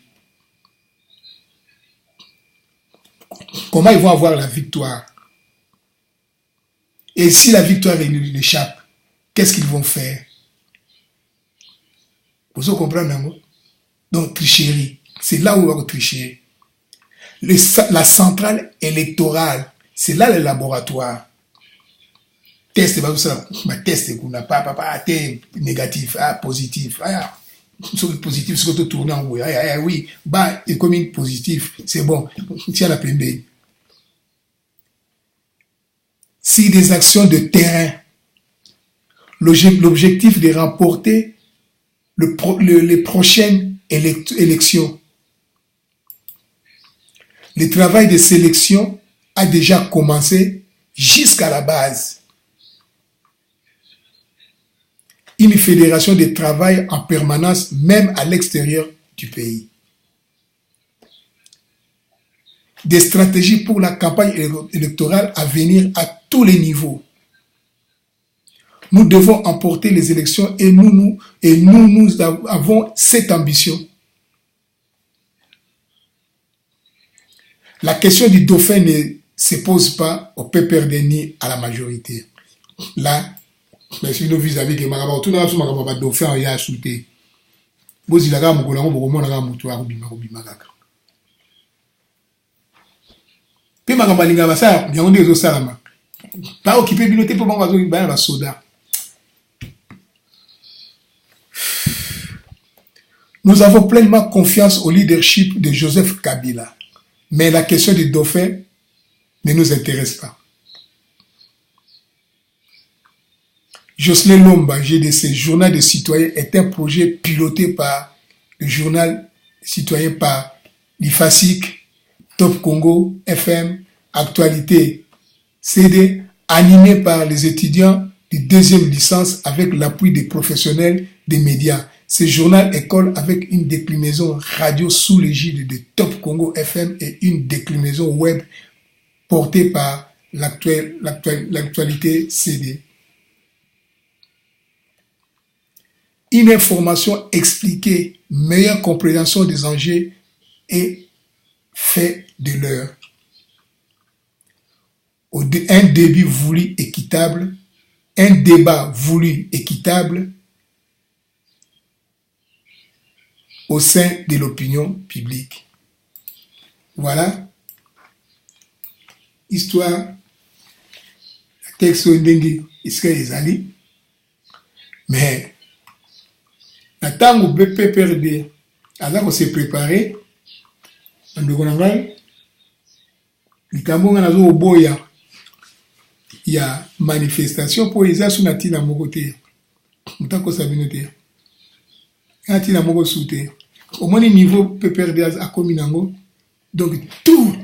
Comment ils vont avoir la victoire? Et si la victoire échappe, qu'est-ce qu'ils vont faire? Vous comprenez, non? Donc, tricherie. C'est là où on va tricher. La centrale électorale, c'est là le laboratoire. Test, test, pas négatif, positif. Positif, c'est que tu tournes en haut. Oui, et comme une positif, c'est bon. Tiens la pembée. Si des actions de terrain, l'objectif de remporter les prochaines élections. Le travail de sélection a déjà commencé jusqu'à la base. Une fédération de travail en permanence, même à l'extérieur du pays. Des stratégies pour la campagne électorale à venir à tous les niveaux. Nous devons emporter les élections et nous avons cette ambition. La question du dauphin ne se pose pas au PPRD ni à la majorité. Là, mais si nous vis-à-vis que Maraba, tout le monde va dauphin et à shooter. Vous y l'avez mon collègue, vous m'en avez moutoir, bimagaka. Puis Maraba linga ça, bien on dit aux salama. Pas occupé binoté pour mon oiseau, il va soda. Nous avons pleinement confiance au leadership de Joseph Kabila. Mais la question du dauphin ne nous intéresse pas. Jocelyn Lomba, GDC, Journal des citoyens, est un projet piloté par le journal citoyen par l'IFASIC, Top Congo, FM, Actualité, CD, animé par les étudiants de deuxième licence avec l'appui des professionnels des médias. Ce journal école avec une déclinaison radio sous l'égide de Top Congo FM et une déclinaison web portée par l'actualité CD. Une information expliquée, meilleure compréhension des enjeux et fait de l'heure. Un début voulu équitable, un débat voulu équitable au sein de l'opinion publique. Voilà. Histoire. Texte Ndengi, Israël Ezali. Mais, Attends, PPRD, alors s'est préparé, il y a manifestation pour les assunati dans mon côté. Mutako sabinote. Ati na mon soute. Au moins, niveau PPRD a commis nango. Donc, tout,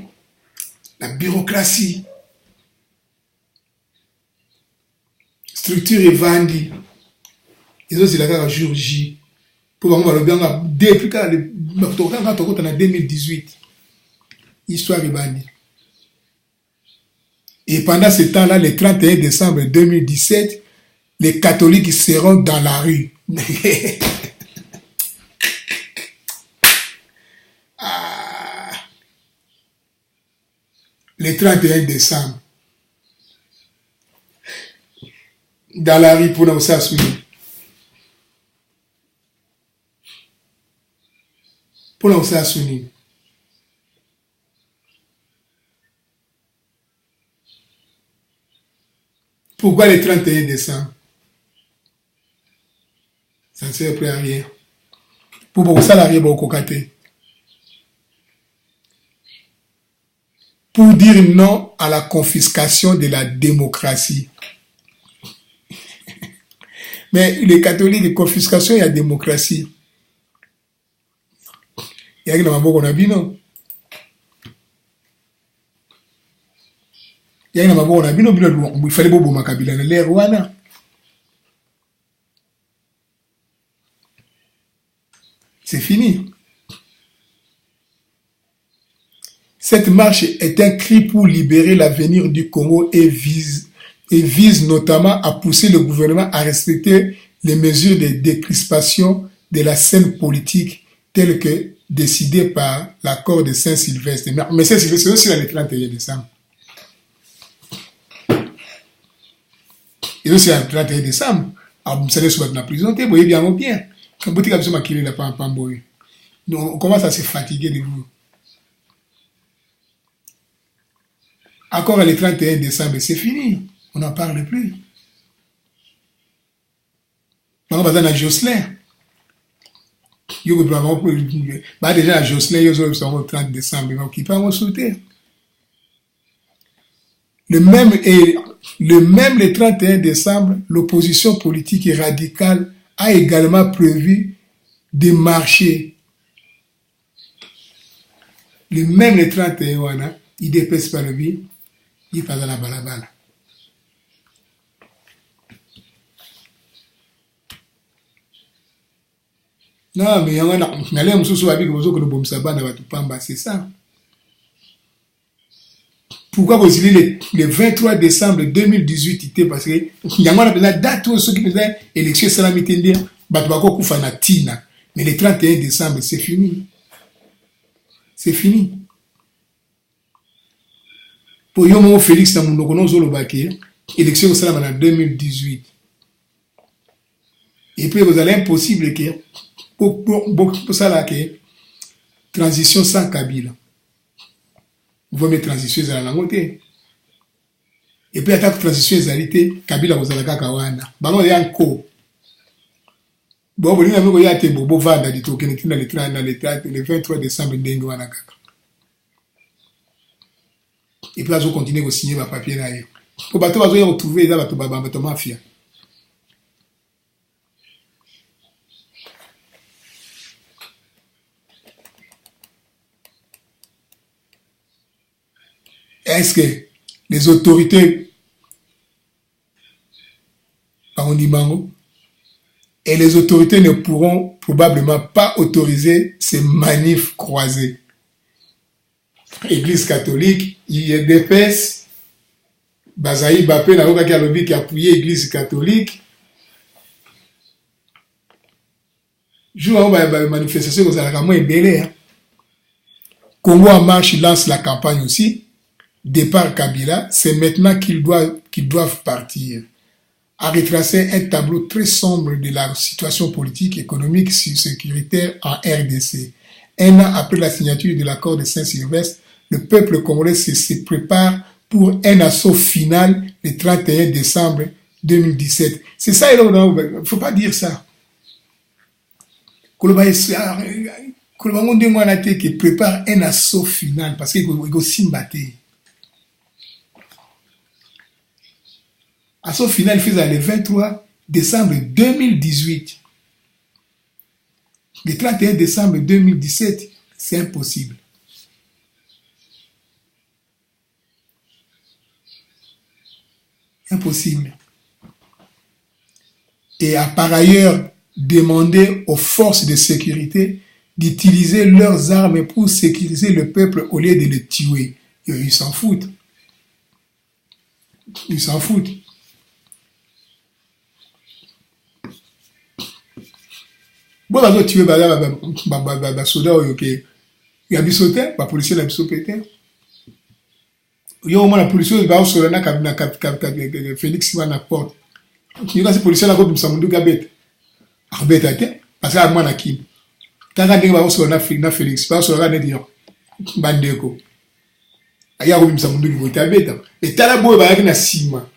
la bureaucratie, structure est vendue. Ils ont dit la jour J. Pour le bien, depuis en 2018, histoire est vendue. Et pendant ce temps-là, le 31 décembre 2017, les catholiques seront dans la rue. Le 31 décembre, dans la rue pour nous s'assurer. Pour nous s'assurer. Pourquoi le 31 décembre? Ça ne sert plus à rien. Pour beaucoup salariés, beaucoup côté. Pour dire non à la confiscation de la démocratie. Mais les catholiques, confiscation, il y a démocratie. Il y a un abino. Il y a un abino, il fallait bobo makabila na l'air wana. C'est fini. Cette marche est un cri pour libérer l'avenir du Congo et vise notamment à pousser le gouvernement à respecter les mesures de décrispation de la scène politique telles que décidées par l'accord de Saint-Sylvestre. Mais Saint-Sylvestre, c'est aussi le 31 décembre. Et aussi le 31 décembre, vous savez, sur la prison, vous voyez bien. Quand vous avez maquillé la pamboy, on commence à se fatiguer de vous. Encore le 31 décembre, c'est fini. On n'en parle plus. On va dans la Jocelyn. Déjà, la Jocelyn, ils ont le 30 décembre, qui peut en sauter. Le même le 31 décembre, l'opposition politique et radicale a également prévu des marchés. Même le 31, il dépasse pas le vie, il passe dans la balabala. Non, mais c'est ça. Pourquoi vous dites le 23 décembre 2018, parce que il y a la date où ceux qui faisaient l'élection salamité, mais le 31 décembre, c'est fini. C'est fini. Pour Yomo Félix Namundokono Zolobaki, élection salam en 2018. Et puis vous allez impossible que pour ça là que transition sans Kabila. Vous mettez transition à la montée. Et puis attaque transition égalité Kabila vous allez kawana. Bano yanko. Bon vous n'avez pas été bobo vanda du token le 23 décembre ndengo wana kaka. Et puis vous continuez à signer ma papier là. Pour bateau vous allez retrouver là bateau mafia. Est-ce que les autorités et les autorités ne pourront probablement pas autoriser ces manifs croisés? Église catholique, IEDPS, Bazaï Bapé, qui a appuyé l'Église catholique. Jour où la manifestation, vous avez moins belé. Congo en marche lance la campagne aussi. Départ Kabila, c'est maintenant qu'ils doivent partir. À retracer un tableau très sombre de la situation politique, économique, sécuritaire en RDC. Un an après la signature de l'accord de Saint-Sylvestre, le peuple congolais se prépare pour un assaut final le 31 décembre 2017. C'est ça, il ne faut pas dire ça. Koloba ngonde mwana te qui prépare un assaut final parce que il simba. Assaut final faisait le 23 décembre 2018. Le 31 décembre 2017, c'est impossible. Impossible. Et a par ailleurs demandé aux forces de sécurité d'utiliser leurs armes pour sécuriser le peuple au lieu de le tuer. Et ils s'en foutent. Ils s'en foutent. Bon, on va tuer les soldats qui ont sauté, les policiers ont sauté. Il y a au moins la police qui va sur la Félix qui va à la porte. Il y a des policiers qui vont sur la bête. Bête, parce que moi, je suis quand on va sur la Félix, pas sur la Nédia. Bandeko. Il y a des gens qui vont sur la bête. Et t'as la boue, il y a des cima.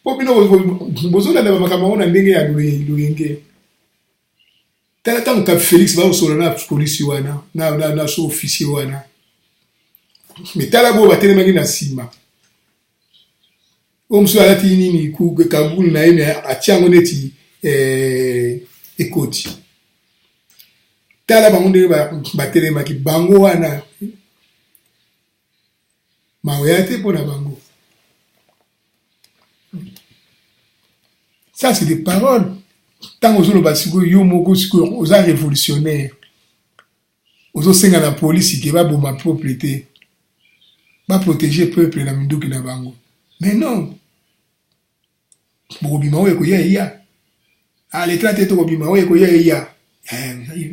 Pour nous, vous avez des Cameroun à Ndenge. T'as tant que Félix va sur la police, na officier. Mais t'as la boue, il y a des cima. Comme ça, il y a des Kaboul na Tiangoneti ekoti. Tala bangonde batelema ki bango wana. Maoyate pour la bango. Ça, c'est des paroles. Tant aux autres basigo yomoko aux arts révolutionnaires. Aux autres la police qui va pour ma propriété. Va protéger le peuple na mindu ki na bango. Mais non. Bobima we ko ya. Les traités de Bobima we ko ya.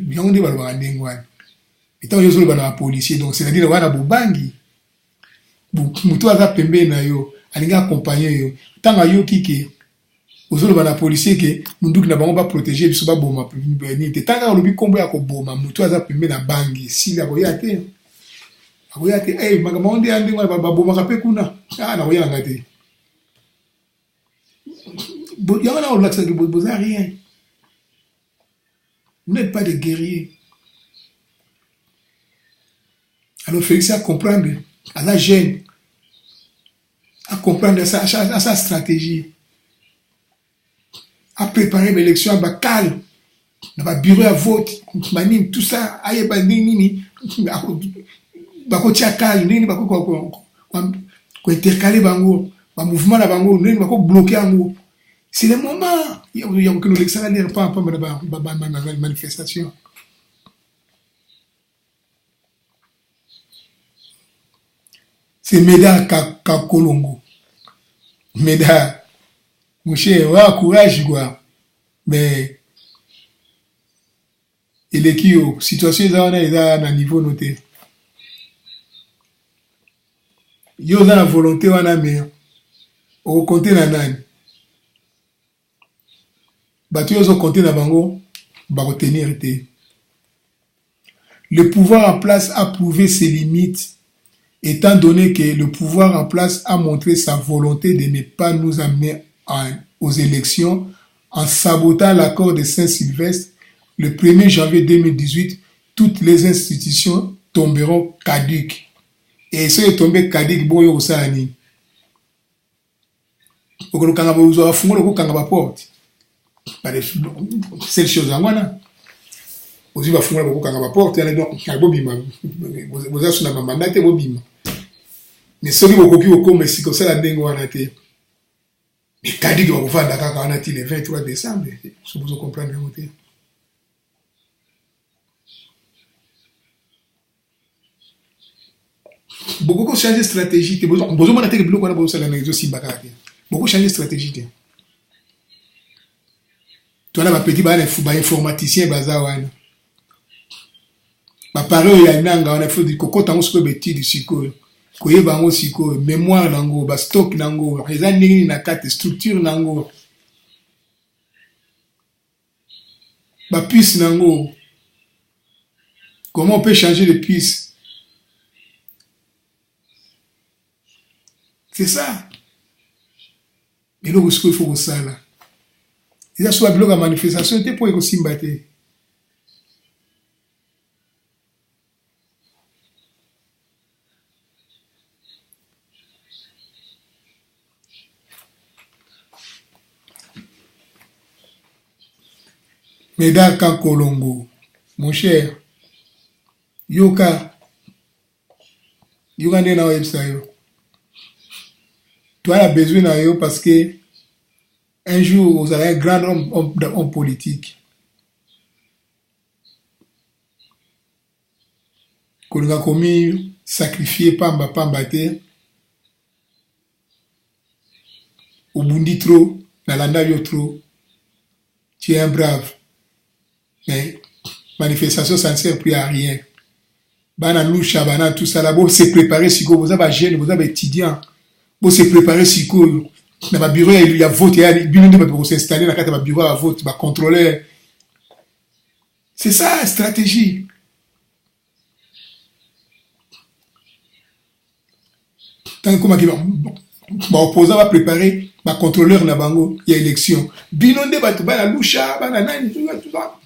Bien on dit ba ndengwana. Étant yo zolo ba na policier donc c'est-à-dire wana bobangi. Mutu aza pembe na yo, alinga accompagner yo. Tanga yo kike ozolo ba na policier ke munduki na bango ba protéger biso ba boma ni te tanga lobi kombo ya ko boma mutu aza pembe na bangi si la boya te. Aboya te magama onde ande ngwa ba boma ka pe kuna. Na boya ngate. Il y a un qui vous a rien. Vous n'êtes pas des guerriers. Alors Félix à comprendre, à la gêne, à comprendre à sa stratégie, à préparer l'élection à calme, dans le bureau à vote, tout ça, aïe bandini, bako tia calme, nini bako intercaler bango, mouvement na bango, nini bako bloquer bango. C'est le moment. Il y a aucun l'extérieur pas de manifestation. C'est Meda Kakolongo. Meda, mon cher, courage quoi. Mais il est qui au situation est à un niveau noté. Il y a la volonté on a mais au compter la nane. Le pouvoir en place a prouvé ses limites, étant donné que le pouvoir en place a montré sa volonté de ne pas nous amener aux élections en sabotant l'accord de Saint-Sylvestre. Le 1er janvier 2018, toutes les institutions tomberont caduques. Et ce qui est tombé caduque, bon, il y a un c'est les choses à moi. Aussi, va foutre beaucoup quand on va porter les dents. Vous avez sur la mandat et bobima. Mais ceux qui vont au comme si comme ça la dengue en a été. Mais quand dit qu'on va faire d'accord quand on a été le 23 décembre, si vous comprenez le motif. Beaucoup changé de stratégie. Besoin de faire beaucoup de choses dans les réseaux cyber. Beaucoup changé de stratégie. Tu as un petit informaticien bazawana. Ma parole ya nanga on a fait du coco tango ce beti du siko. Koye bango siko mémoire nango ba stock nango reza nini na carte structure nango. Ba puce nango. Comment on peut changer de puce? C'est ça. Mais là, il faut que ça là. Il y a soit bloc à manifestation, il pour y simbater. Médard Kankolongo, mon cher, Yoka, Yoka n'est pas ça. Tu as besoin de yo parce que un jour, vous avez un grand homme politique. Qu'on a commis, sacrifié Pamba te, au Bundi trop, dans l'anda yo trop. Tu es un brave. Mais manifestation, ça ne sert plus à rien. Bana loucha, bana tout ça là, vous se préparer si vous avez jeune, vous avez étudiant, vous se préparer si vous dans le bureau, il y a vote, il y a vous s'installer dans le bureau à vote, va contrôler. C'est ça la stratégie. Tant que opposant va préparer, va contrôleur na bango, il y a élection. Binonde va tout bana loucha, bana nani, tout ça.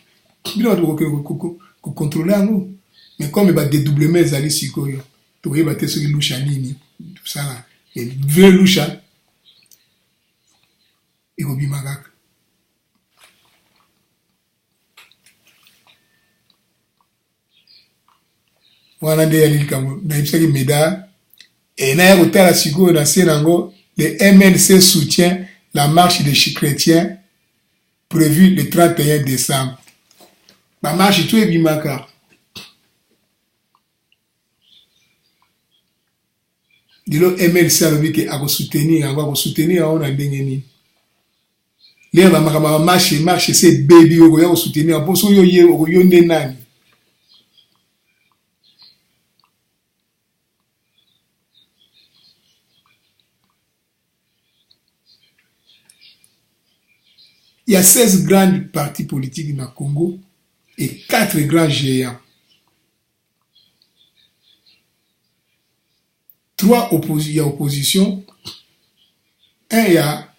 Binonde va contrôler nous. Mais comme il va dédoublement les alliés si quoi, tu vois, il va te sur loucha nini, tout ça là. Et vrai loucha, il va bien magak. Voilà des alliés comme na ibsaki Médard. Et na ya kotala sikoyo na Senango, le MNC soutient la marche des chrétiens prévue le 31 décembre. La marche tout est bimaka. Dilo MLC alobi ke akosoutenir yango akosoutenir yango na ndenge nini. Leo bamakama marche c'est baby okoya kosoutenir mpo so yo okoyonde nani. Il y a 16 grands partis politiques dans le Congo et 4 grands géants. 3 il y a opposition. 1, il y a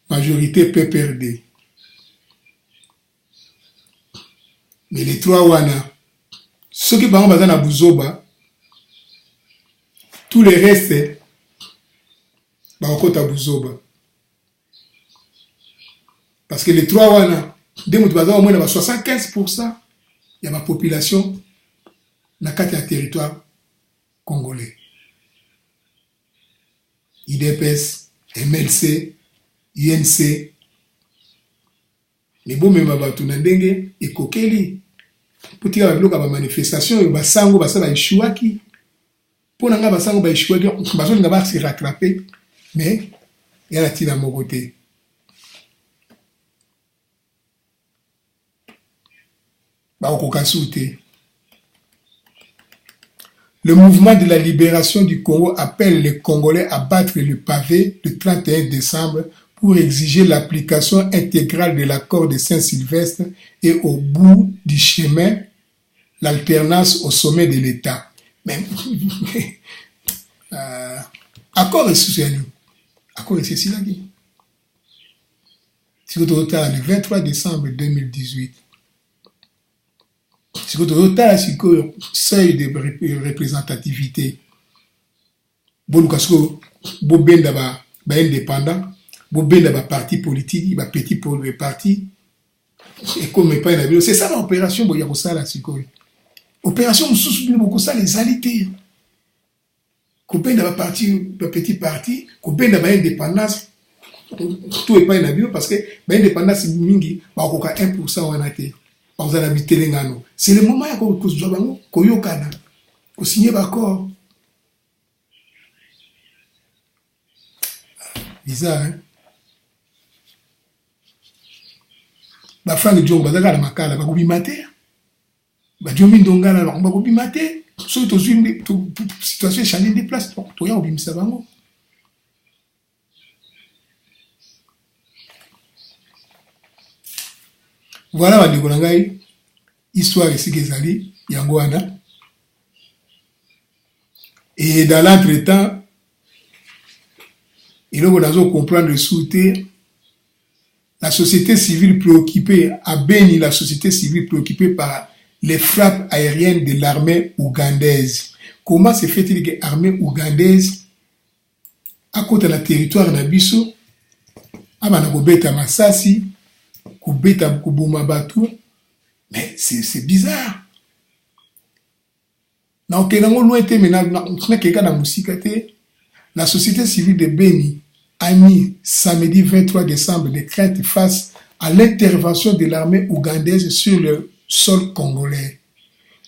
majorité PPRD. Mais les 3 wana, ceux qui parlent dans Buzoba, tous les restes, à Buzoba. Parce que les 3 wana, dès que au moins 75%, il y a ma population dans le territoire congolais. IDPS, MLC, INC. Mais bon, même si vous avez et kokeli, pour tirer avec la manifestation, il y a sango basala ishuaki. Pour nga basango ba ishuaki, baso nga ba se rattraper, mais il y a la tira mon côté. Le mouvement de la libération du Congo appelle les Congolais à battre le pavé le 31 décembre pour exiger l'application intégrale de l'accord de Saint-Sylvestre et au bout du chemin, l'alternance au sommet de l'État. Mais, accord est social. Accord est ceci là. Si vous le 23 décembre 2018, si vous avez un seuil de représentativité, bon, parce que vous avez indépendant, vous avez un parti politique, un petit parti, et comme pas une c'est ça l'opération, vous avez ça là, opération, vous souvenez beaucoup ça, les alités. Vous avez un petit parti, vous avez une indépendance, tout n'est pas une avion, parce que l'indépendance, c'est 1% en été. C'est le moment où nous avons signé l'accord. Bizarre, hein? La fin de Djongo, la makala, va vous mater. Va Djomi Ndongala, va vous mater. Surtout, situation est changée de place. Tu as oublié ça, bango. Voilà, va dire histoire ici Gezali, Yangouana. Et dans l'entretemps, il faut comprendre le souhait. La société civile préoccupée a béni la société civile préoccupée par les frappes aériennes de l'armée ougandaise. Comment se fait-il que l'armée ougandaise, à côté de la territoire d'Abisso, à Managobeta Massasi, kubeta kuboma batu, mais c'est bizarre. Na okenango loin te maintenant na keka na musika te. La société civile de Beni a mis samedi 23 décembre des craintes face à l'intervention de l'armée ougandaise sur le sol congolais.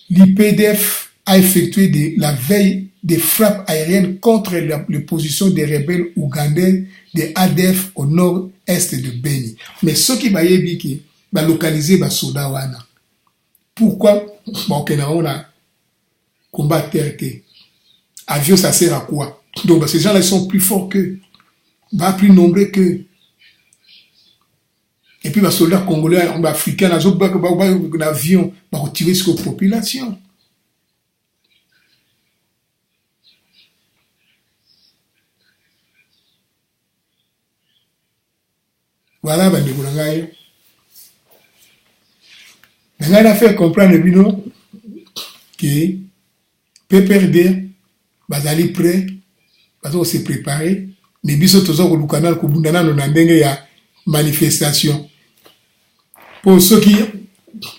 L'IPDF a effectué la veille des frappes aériennes contre les positions des rebelles ougandais de ADF au nord-est de Beni. Mais ce qui va y va localiser les soldats wana. Pourquoi? Bon, on a combat terre. Avion, ça sert à quoi? Donc, ces gens-là, ils sont plus forts qu'eux, plus nombreux qu'eux. Et puis, les soldats congolais, africains, les avions, vont retirer sur la population. Voilà, ben, on a fait comprendre que PPRD, bazali prêt, parce qu'on s'est préparé, mais biso tozo ko lukana ko bundana no ndenge ya manifestation. Pour ceux qui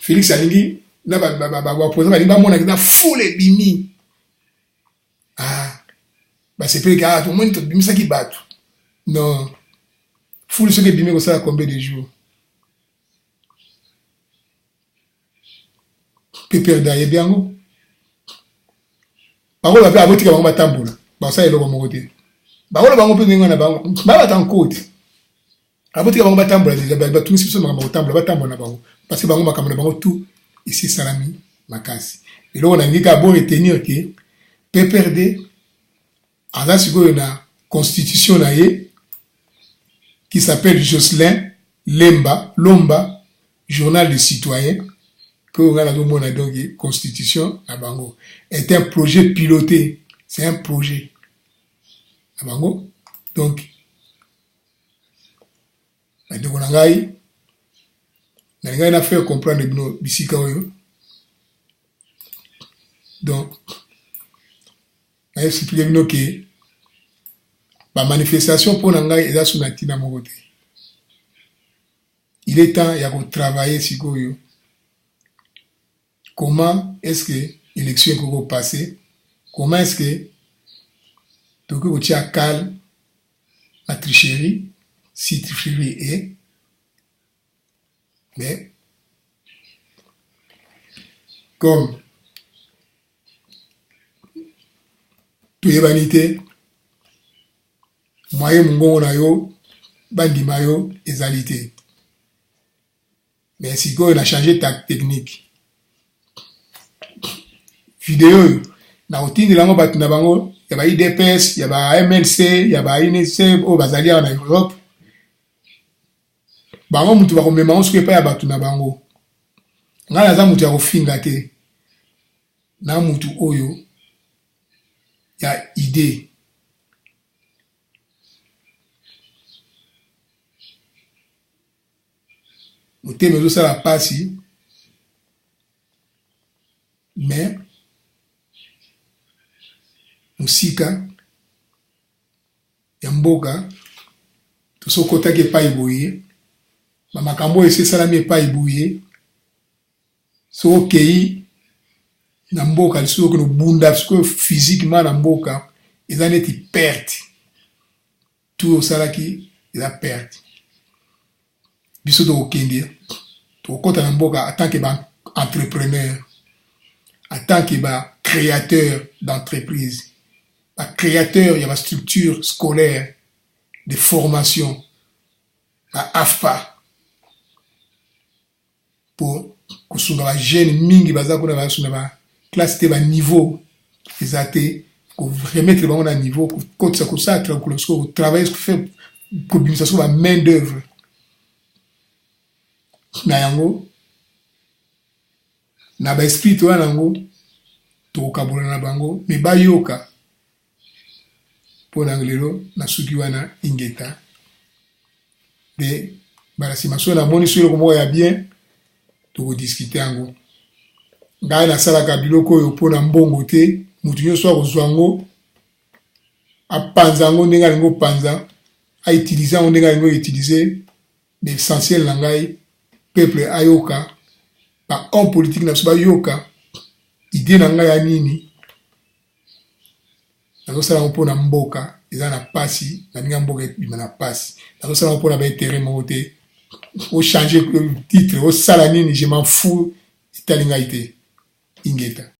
Félix Alingi na ba poser ba mona na foule bimi. Ah, bah c'est plus que tout le monde bimi ça qui bat. Non. Foule ceux qui bimi ko ça combien de jours? PPRD ya biango. Bango ba aboti ka bango batambola. Ba ça eloko moko te. Bango bango pe ngana bango. Ba batankoti. Aboti ka bango batambola déjà ba tout siso bango batambola batambola bango. Parce que bango makamona bango tout ici salami makasi. Et là on a dit qu'à bon retenir que PPRD a là siko na constitution na ye qui s'appelle Jocelyn Lomba, journal des citoyens. Que on a la donc constitution à Bango est un projet piloté, c'est un projet à Bango. Donc la degonangai n'a fait comprendre nos bisika oyo. Donc na expliquer bino que la manifestation pour nangai est sur na tina mokote. Il est temps ya ko travailler sikoyo. Comment est-ce que l'élection peut passer? Comment est-ce que tu as calme la tricherie, si tricherie est, mais comme tout est vanité, moyen mon na yo, bandi mayo, ezalité. Mais si on a changé ta technique. Vidéo na otindi lango batu na bango ya ba IDPS ya ba MLC ya ba INC o bazali na Europe bango mutu ba komema on suke pa ya batu na bango ngala za mutu ya kofinga te na mutu oyo ya idée muteme zo sala pasi mais musika ya mboka tosokotaki epai boye bamakambo esi esalami epai boye so okei na mboka lisusu okende obunda sikoyo physiquement na mboka eza neti perte tout osalaki eza perte biso tokokende tokokota na mboka en tant que ba-entrepreneur en tant que ba-créateur d'entreprise. Créateur, il y a ma structure scolaire de formation à AFPA pour que ce soit jeune mingi baza pour la classe de niveau exacté pour remettre le bon à niveau pour que ça pour travailler faire pour ça soit main d'œuvre na yango na ba esprit to yango to kabola na bango mais bayoka pour l'anglero na suki wana ingeta de barasimaso na moni sur comment ya bien to discuter ango ngai na sala ka biloko yo pona mbongo te mutu nyonso akozwango apanza ngo ndenge ngo panza a utiliser ngo ndenge ngo utiliser mais l'essentiel na ngai peuple ayoka ba homme politique na biso bayoka idée na ngai ya nini nazosala yango mpona mboka eza na pasi na ninga mboka ebima na pasi nazosala yango mpona baintere moko te ochange titre osala nini je m'en fous etali ngai te ingeta